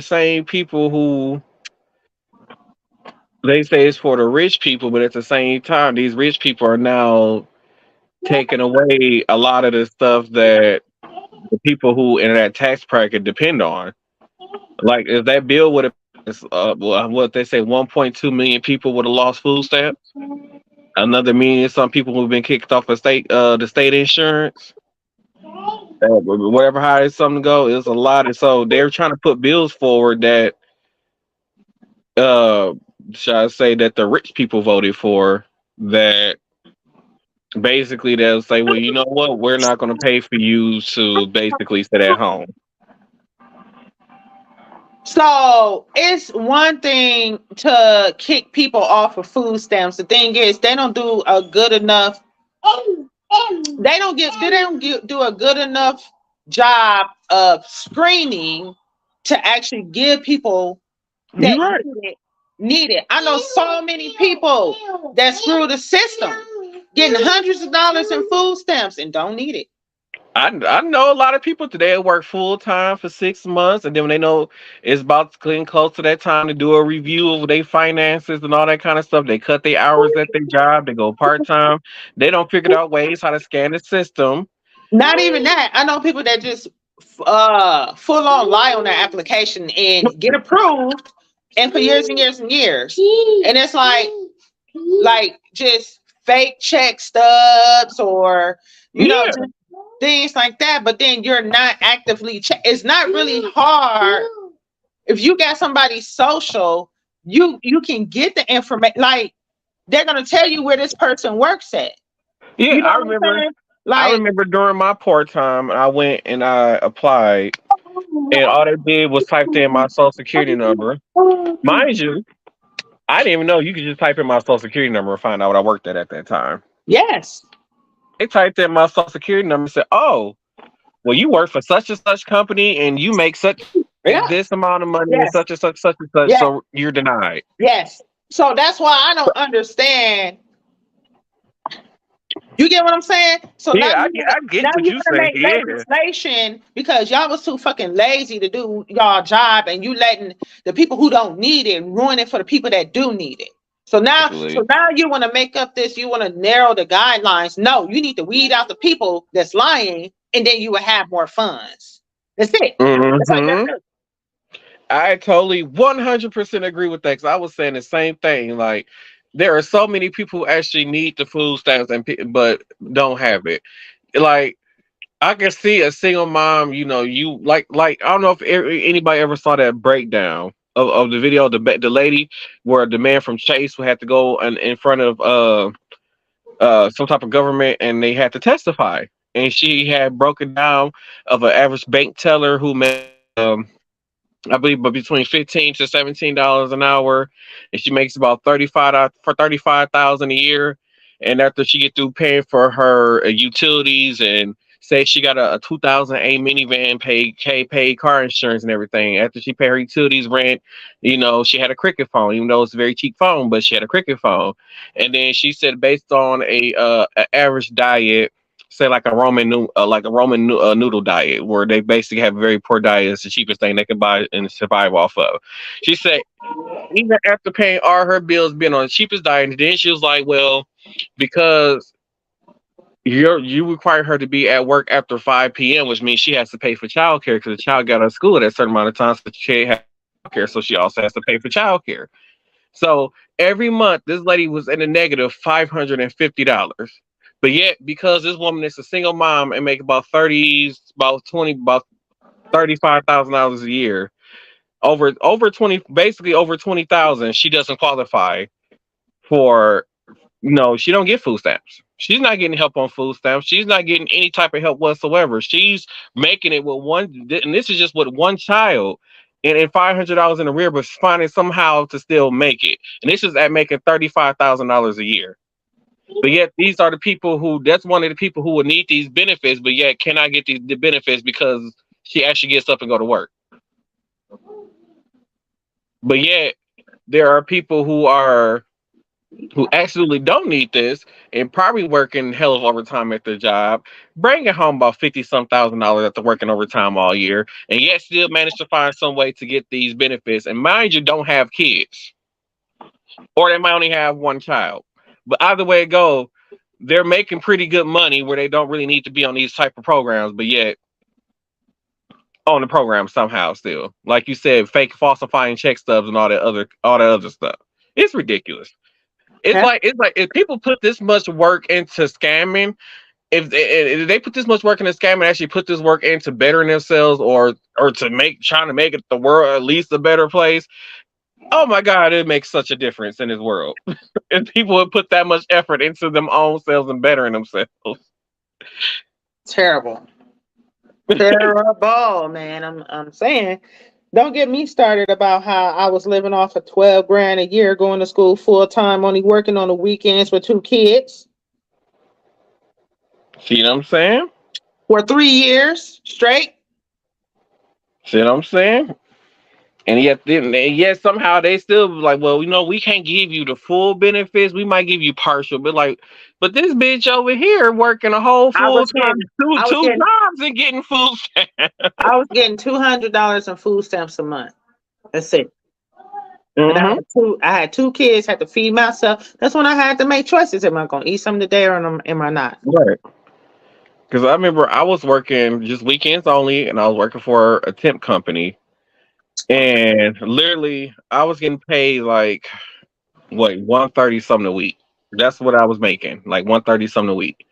same people who they say it's for the rich people, but at the same time, these rich people are now taking away a lot of the stuff that the people who in that tax bracket depend on. Like if that bill would have, what they say, 1.2 million people would have lost food stamps. Another million, some people who've been kicked off of the state insurance. Whatever how it's something to go, it's a lot. And so they're trying to put bills forward that uh should I say that the rich people voted for, that basically they'll say, well, you know what, we're not going to pay for you to basically sit at home. So it's one thing to kick people off of food stamps. The thing is, they don't do a good enough. Do a good enough job of screening to actually give people that You're right. need it. I know so many people that screw the system, getting hundreds of dollars in food stamps and don't need it. I know a lot of people today that work full time for 6 months, and then when they know it's about to clean close to that time to do a review of their finances and all that kind of stuff, they cut their hours at their job. They go part time. They don't figure out ways how to scan the system. Not even that. I know people that just full on lie on their application and get approved, and for years and years and years. And it's like just fake check stubs or Yeah. just things like that. But then you're not actively it's not really hard. If you got somebody's social, you can get the information. Like they're gonna tell you where this person works at. Yeah, You know I what I'm remember. saying? I Like remember during my part time, I went and I applied, and all they did was typed in my social security number. Mind you, I didn't even know you could just type in my social security number and find out what I worked at that time. yes. They typed in my social security number and said, "Oh, well, you work for such and such company, and you make Yeah. this amount of money, and Yes. such and such, Yeah. so you're denied." Yes. So that's why I don't understand. You get what I'm saying? So Yeah, now I get what you're you gonna say. make Yeah, legislation because y'all was too fucking lazy to do y'all job, and you letting the people who don't need it ruin it for the people that do need it. So now you want to make up this. You want to narrow the guidelines. No, you need to weed out the people that's lying, and then you will have more funds. That's it. That's all you gotta hmm do. I totally 100% agree with that. Cause I was saying the same thing. Like, there are so many people who actually need the food stamps but don't have it. Like, I can see a single mom. You like I don't know if anybody ever saw that breakdown of the video. The lady where the man from Chase who had to go in front of some type of government, and they had to testify, and she had broken down of an average bank teller who made I believe, but between $15 to $17 an hour, and she makes about 35,000 a year. And after she get through paying for her utilities, and say she got a 2008 minivan, paid car insurance and everything. After she paid her utilities, rent, she had a Cricket phone, even though it's a very cheap phone, but she had a Cricket phone. And then she said, based on a average diet, say like a Roman noodle diet, where they basically have a very poor diet. It's the cheapest thing they can buy and survive off of. She said even after paying all her bills, being on the cheapest diet, and then she was like, well, because you require her to be at work after 5 p.m., which means she has to pay for childcare because the child got out of school at a certain amount of time, so she has childcare, so she also has to pay for childcare. So every month, this lady was in a negative $550. But yet, because this woman is a single mom and make about 35,000 dollars a year, over 20, basically over 20,000, she doesn't qualify for. No, she don't get food stamps. She's not getting help on food stamps. She's not getting any type of help whatsoever. She's making it with one, and this is just with one child, and $500 in the rear, but finding somehow to still make it. And this is at making $35,000 a year. But yet, these are the people who. That's one of the people who will need these benefits, but yet cannot get the benefits because she actually gets up and go to work. But yet, there are people who absolutely don't need this and probably working hell of overtime at their job, bringing home about 50-some thousand dollars after working overtime all year, and yet still manage to find some way to get these benefits. And mind you, don't have kids, or they might only have one child. But either way it go, they're making pretty good money where they don't really need to be on these type of programs, but yet on the program somehow still. Like you said, fake falsifying check stubs and all that other stuff. It's ridiculous. It's like if people put this much work into scamming, if they put this much work into scamming, actually put this work into bettering themselves or to trying to make it the world at least a better place. Oh my God, it makes such a difference in this world. If people would put that much effort into them own selves and bettering themselves. Terrible. Terrible, man. I'm saying, don't get me started about how I was living off of 12 grand a year, going to school full time, only working on the weekends with 2 kids See what I'm saying? for 3 years straight. See what I'm saying? And yet somehow they still like, well, we can't give you the full benefits. We might give you partial, but this bitch over here working a whole full time, two jobs and getting food stamps. I was getting $200 in food stamps a month. That's it. Mm-hmm. And I had 2 kids, had to feed myself. That's when I had to make choices. Am I going to eat something today or am I not? Right. Because I remember I was working just weekends only, and I was working for a temp company. And literally, I was getting paid like $130 something a week. That's what I was making, like $130 something a week.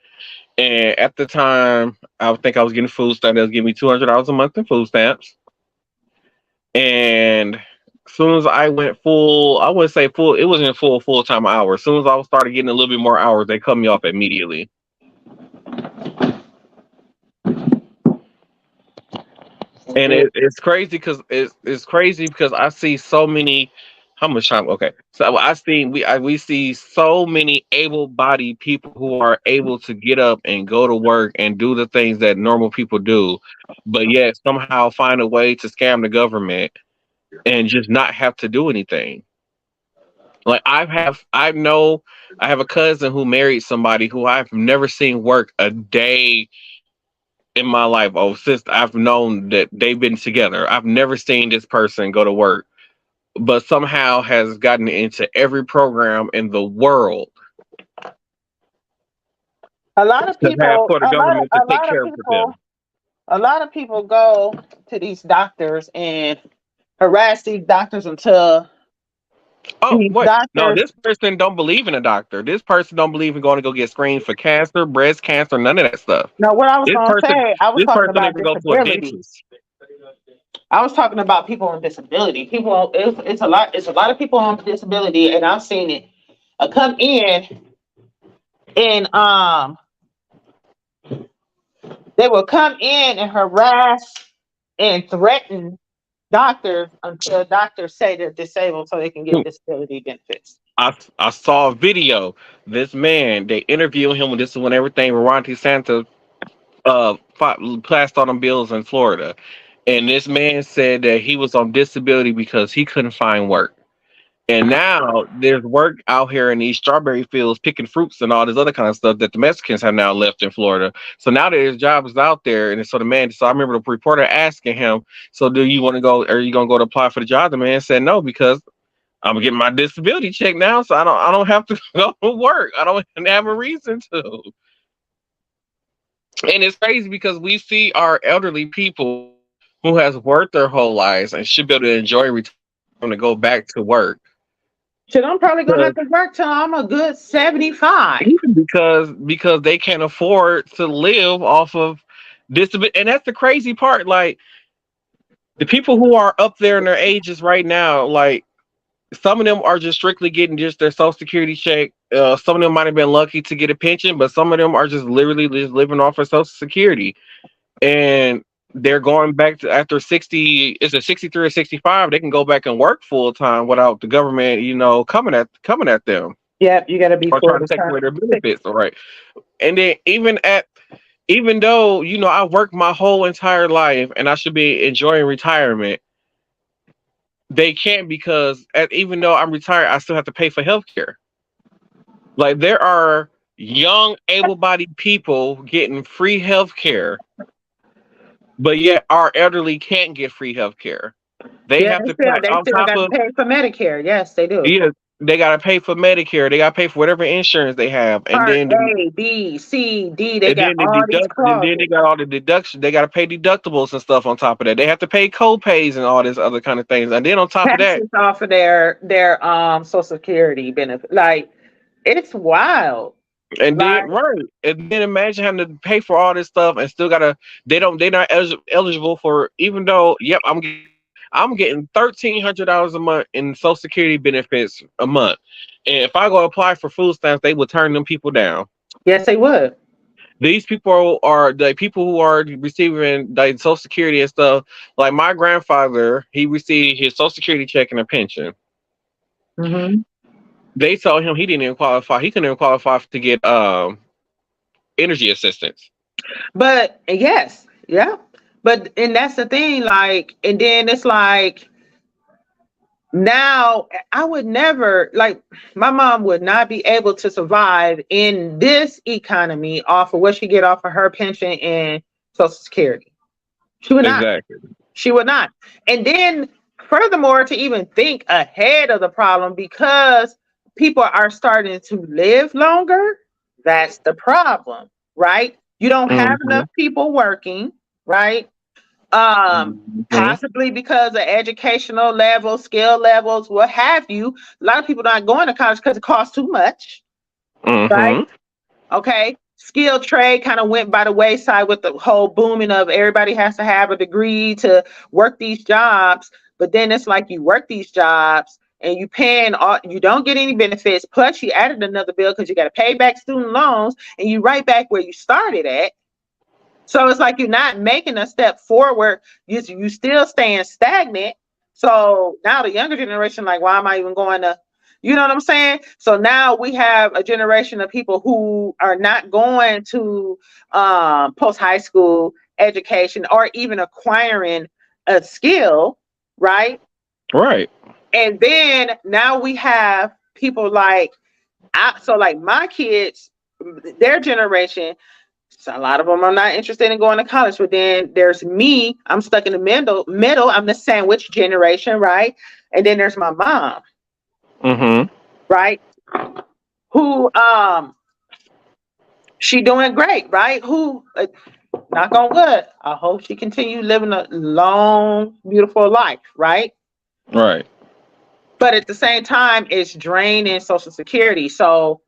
And at the time, I think I was getting food stamps. They was giving me $200 a month in food stamps. And as soon as I went full, I wouldn't say full. It wasn't full time hours. As soon as I started getting a little bit more hours, they cut me off immediately. And it's crazy because it's crazy because I see so many. How much time? Okay, so we see so many able-bodied people who are able to get up and go to work and do the things that normal people do, but yet somehow find a way to scam the government and just not have to do anything. Like I have a cousin who married somebody who I've never seen work a day in my life. Oh, since I've known that they've been together, I've never seen this person go to work, but somehow has gotten into every program in the world. A lot of people, for the government to take care of them. A lot of people go to these doctors and harass these doctors until. Oh, wait. No, this person don't believe in a doctor. This person don't believe in going to go get screened for cancer, breast cancer, none of that stuff. No, what I was going to say, I was talking about disability. I was talking about people on disability. People, it's a lot of people on disability, and I've seen it come in, and they will come in and harass and threaten doctors until doctors say they're disabled so they can get disability benefits. I saw a video. This man, they interviewed him when this is when everything Ron DeSantis passed on them bills in Florida. And this man said that he was on disability because he couldn't find work. And now there's work out here in these strawberry fields picking fruits and all this other kind of stuff that the Mexicans have now left in Florida. So now there's jobs out there. And so I remember the reporter asking him, so do you want to go, are you going to go to apply for the job? The man said no, because I'm getting my disability check now. So I don't have to go to work. I don't have a reason to. And it's crazy because we see our elderly people who has worked their whole lives and should be able to enjoy retirement to go back to work. Shit, I'm probably gonna have to work till I'm a good 75. Because they can't afford to live off of disability. And that's the crazy part. Like the people who are up there in their ages right now, like some of them are just strictly getting just their social security check. Some of them might have been lucky to get a pension, but some of them are just literally just living off of social security. And they're going back to after 60, is it 63 or 65, they can go back and work full time without the government, coming at them Yep, you gotta be or full trying to take away their return. benefits. All right. And then even though, I worked my whole entire life and I should be enjoying retirement, they can't because even though I'm retired, I still have to pay for healthcare. Like there are young, able-bodied people getting free healthcare, but yet our elderly can't get free healthcare. They Yeah, have to pay they on still top got to of pay for Medicare. Yes, they do. yeah, they gotta pay for Medicare, they gotta pay for whatever insurance they have, Part A, B, C, D. They and got then all these they clauses. got all the deductions. They gotta pay deductibles and stuff on top of that. They have to pay co-pays and all this other kind of things. And then on top of that, Taxes off of their Social Security benefit. Like it's wild. and Like then right, and then imagine having to pay for all this stuff and still gotta. They're not eligible for, even though yep, I'm getting $1,300 a month in Social Security benefits a month, and if I go apply for food stamps, they will turn them people down. yes, they would. These people are the people who are receiving like Social Security and stuff. Like my grandfather, he received his Social Security check and a pension. Hmm. They told him he didn't even qualify. He couldn't even qualify to get energy assistance. But yes, yeah. But and that's the thing. Like, and then it's like now I would never like my mom would not be able to survive in this economy off of what she get off of her pension and Social Security. She would not. Exactly. She would not. And then furthermore, to even think ahead of the problem, because people are starting to live longer, that's the problem, right? You don't have Mhm. enough people working, right? Mhm. Possibly because of educational levels, skill levels, what have you. A lot of people not going to college because it costs too much, right? Mhm. Okay. Skilled trade kind of went by the wayside with the whole booming of everybody has to have a degree to work these jobs. But then it's like you work these jobs and you don't get any benefits. Plus, you added another bill because you got to pay back student loans and you right back where you started at. So it's like you're not making a step forward. You still staying stagnant. So now the younger generation, like, why am I even going to, you know what I'm saying? So now we have a generation of people who are not going to post high school education or even acquiring a skill, right? Right. And then now we have people like, so like my kids, their generation. So a lot of them are not interested in going to college, but then there's me. I'm stuck in the middle. I'm the sandwich generation, right? And then there's my mom, Mhm. right? Who she doing great, right? Who knock on wood. I hope she continue living a long, beautiful life, right? Right. But at the same time, it's draining Social Security. So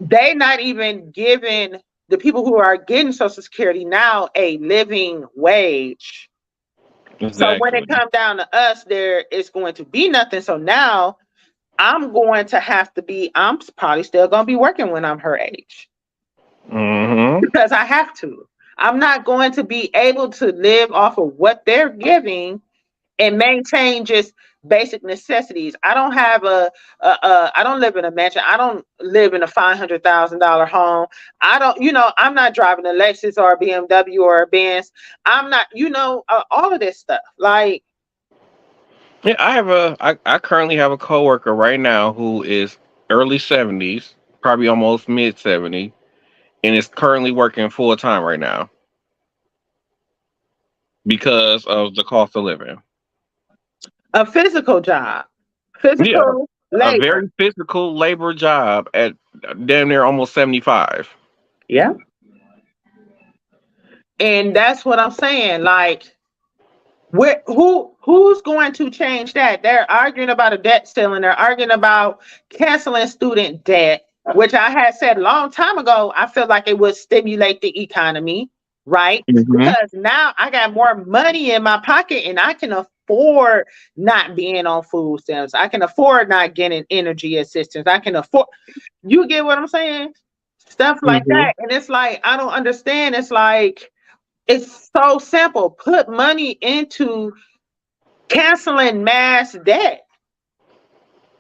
they not even giving the people who are getting Social Security now a living wage. So when it Exactly. comes down to us, there is going to be nothing. So now I'm going to have to be, I'm probably still going to be working when I'm her age Mhm. because I have to. I'm not going to be able to live off of what they're giving and maintain just basic necessities. I don't have I don't live in a mansion. I don't live in a $500,000 home. I don't, I'm not driving a Lexus or a BMW or a Benz. I'm not, all of this stuff. Like, Yeah, I currently have a coworker right now who is early 70s, probably almost mid 70s, and is currently working full time right now because of the cost of living. a physical job, Yeah, physical a labor. very physical labor job at damn near almost 75. Yeah. And that's what I'm saying. Like, who's going to change that? They're arguing about a debt ceiling. They're arguing about canceling student debt, which I had said a long time ago. I feel like it would stimulate the economy, right? Because now I got more money in my pocket and I can afford not being on food stamps. I can afford not getting energy assistance. I can afford, you get what I'm saying? Stuff like that. And it's like, I don't understand. It's like, it's so simple. Put money into canceling mass debt.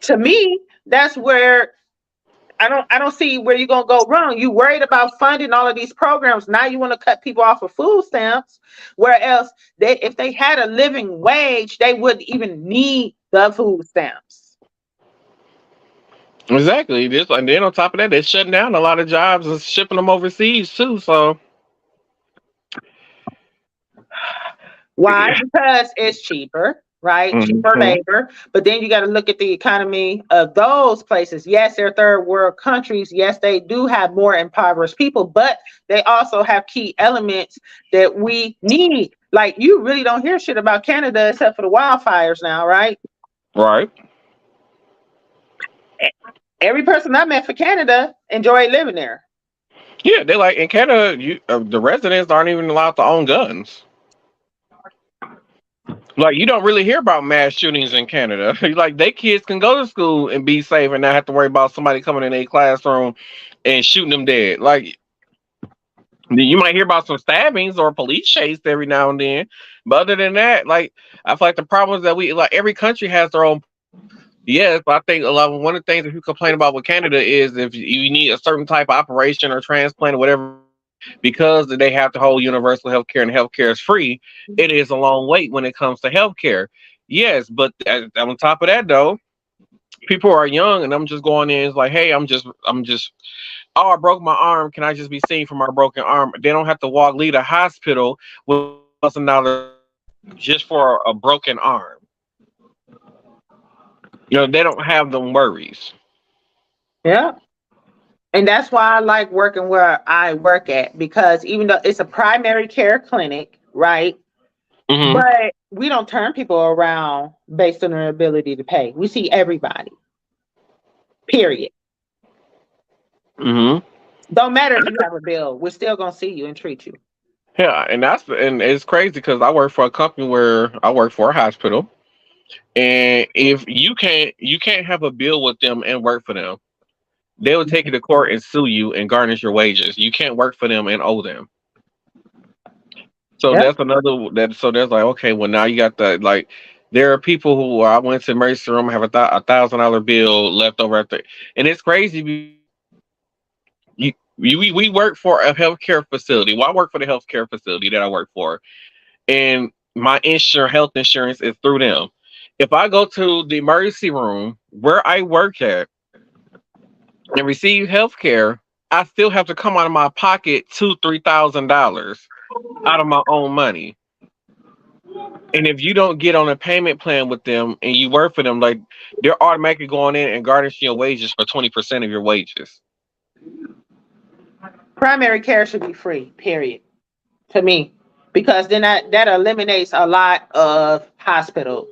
To me, that's where I don't see where you're gonna go wrong. You worried about funding all of these programs. Now you want to cut people off of food stamps, where else if they had a living wage, they wouldn't even need the food stamps. Exactly. This, and then on top of that, they're shutting down a lot of jobs and shipping them overseas too. So why? Because it's cheaper, right? Cheaper labor. But then you got to look at the economy of those places. Yes, they're third world countries. Yes, they do have more impoverished people, but they also have key elements that we need. Like, you really don't hear shit about Canada except for the wildfires now, right? Right. Every person I met for Canada enjoyed living there. Yeah, they like in Canada, the residents aren't even allowed to own guns. Like, you don't really hear about mass shootings in Canada. Like, they kids can go to school and be safe and not have to worry about somebody coming in a classroom and shooting them dead. Like, you might hear about some stabbings or police chase every now and then, but other than that, like, I feel like the problem is that every country has their own. Yes, but I think one of the things that you complain about with Canada is if you need a certain type of operation or transplant or whatever, because they have the whole universal healthcare and healthcare is free, it is a long wait when it comes to healthcare. Yes, but on top of that though, people are young and I'm just going in. It's like, hey, I'm just. Oh, I broke my arm. Can I just be seen for my broken arm? They don't have to leave the hospital with $1,000 just for a broken arm. You know, they don't have them worries. Yeah. And that's why I like working where I work at, because even though it's a primary care clinic, right? But we don't turn people around based on their ability to pay. We see everybody. Period. Don't matter if you have a bill. We're still gonna see you and treat you. Yeah, and it's crazy because I work for a company where I work for a hospital, and if you can't have a bill with them and work for them. They will take you to court and sue you and garnish your wages. You can't work for them and owe them. So that's another. So there's like, okay, well now you got there are people who I went to emergency room have a $1,000 bill left over at and it's crazy. We work for a healthcare facility. Well, I work for the healthcare facility that I work for, and my health insurance is through them. If I go to the emergency room where I work at and receive health care, I still have to come out of my pocket $2,000-$3,000 out of my own money. And if you don't get on a payment plan with them and you work for them, like, they're automatically going in and garnishing your wages for 20% of your wages. Primary care should be free, period. To me. Because then that eliminates a lot of hospital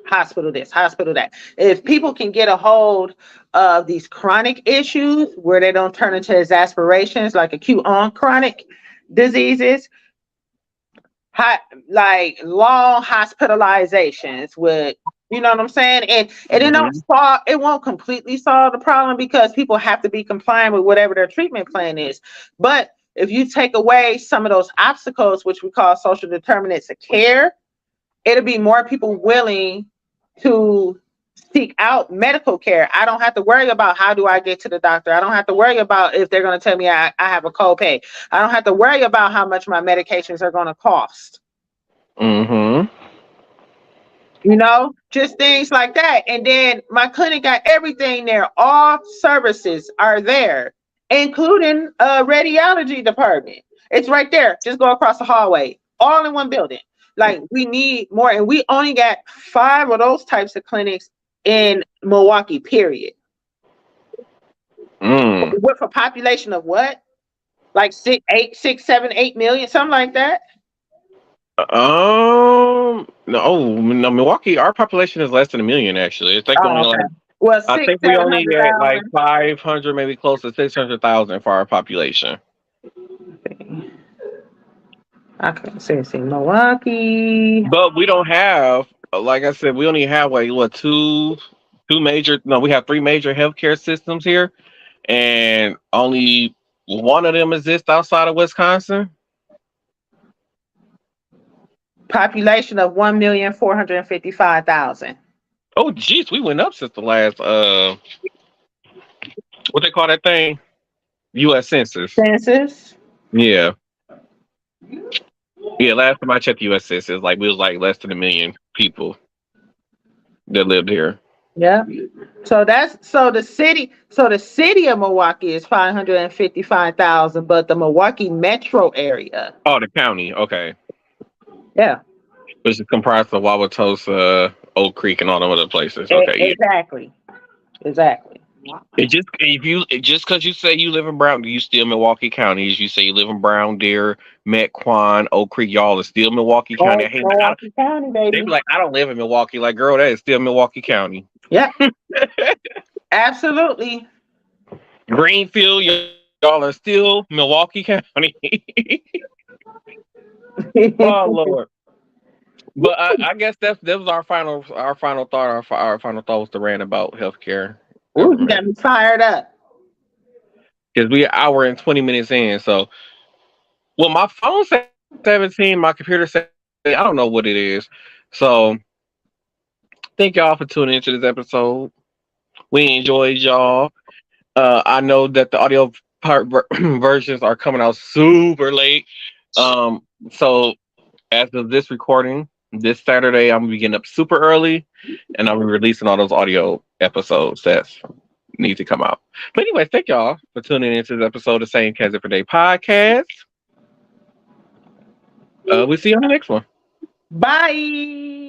this, hospital that. If people can get a hold of these chronic issues where they don't turn into exasperations like acute on chronic diseases, like long hospitalizations with, you know what I'm saying? And it won't completely solve the problem because people have to be compliant with whatever their treatment plan is. But if you take away some of those obstacles, which we call social determinants of care, it'll be more people willing to seek out medical care. I don't have to worry about how do I get to the doctor. I don't have to worry about if they're going to tell me I have a copay. I don't have to worry about how much my medications are going to cost. You know, just things like that. And then my clinic got everything there. All services are there, including a radiology department. It's right there. Just go across the hallway, all in one building. Like, we need more. And we only got 5 of those types of clinics in Milwaukee, period. With a population of what? Like 6, 7, 8 million, something like that. No, Milwaukee, our population is less than 1 million actually. It's like only Oh, like okay. Well, I six, think we seven only hundred at like thousand. 500, maybe close to 600,000 for our population. I couldn't see Milwaukee. But we don't have, like I said, we only have like what two major. No, we have three major healthcare systems here, and only one of them exists outside of Wisconsin. Population of 1,455,000. Oh, geez, we went up since the last what they call that thing? U.S. Census. Census. Yeah, yeah. Last time I checked the U.S. Census, like we was like less than 1 million people that lived here. Yeah. So the city. So the city of Milwaukee is 555,000, but the Milwaukee metro area. Oh, the county. Okay, Yeah. which is comprised of Wauwatosa, Oak Creek, and all them other places. Okay, yeah. Exactly. Just because you say you live in Brown, you still Milwaukee County. As you say you live in Brown Deer, Metquon, Oak Creek, y'all is still Milwaukee County. Hey, Milwaukee County, they baby. be like, I don't live in Milwaukee. Like, girl, that is still Milwaukee County. Yeah. Absolutely. Greenfield, y'all are still Milwaukee County. Oh Lord. But I guess that was our final thought. Our final thought was to rant about healthcare. Ooh, you got me fired up. Because we are hour and 20 minutes in. So, well, my phone said 17, my computer said, I don't know what it is. So, thank y'all for tuning into this episode. We enjoyed y'all. I know that the audio part versions are coming out super late. So, as of this recording, this Saturday, I'm gonna be getting up super early, and I'm releasing all those audio episodes that need to come out. But anyway, thank y'all for tuning into this episode of Same Cats Every Day podcast. We'll see you on the next one. Bye.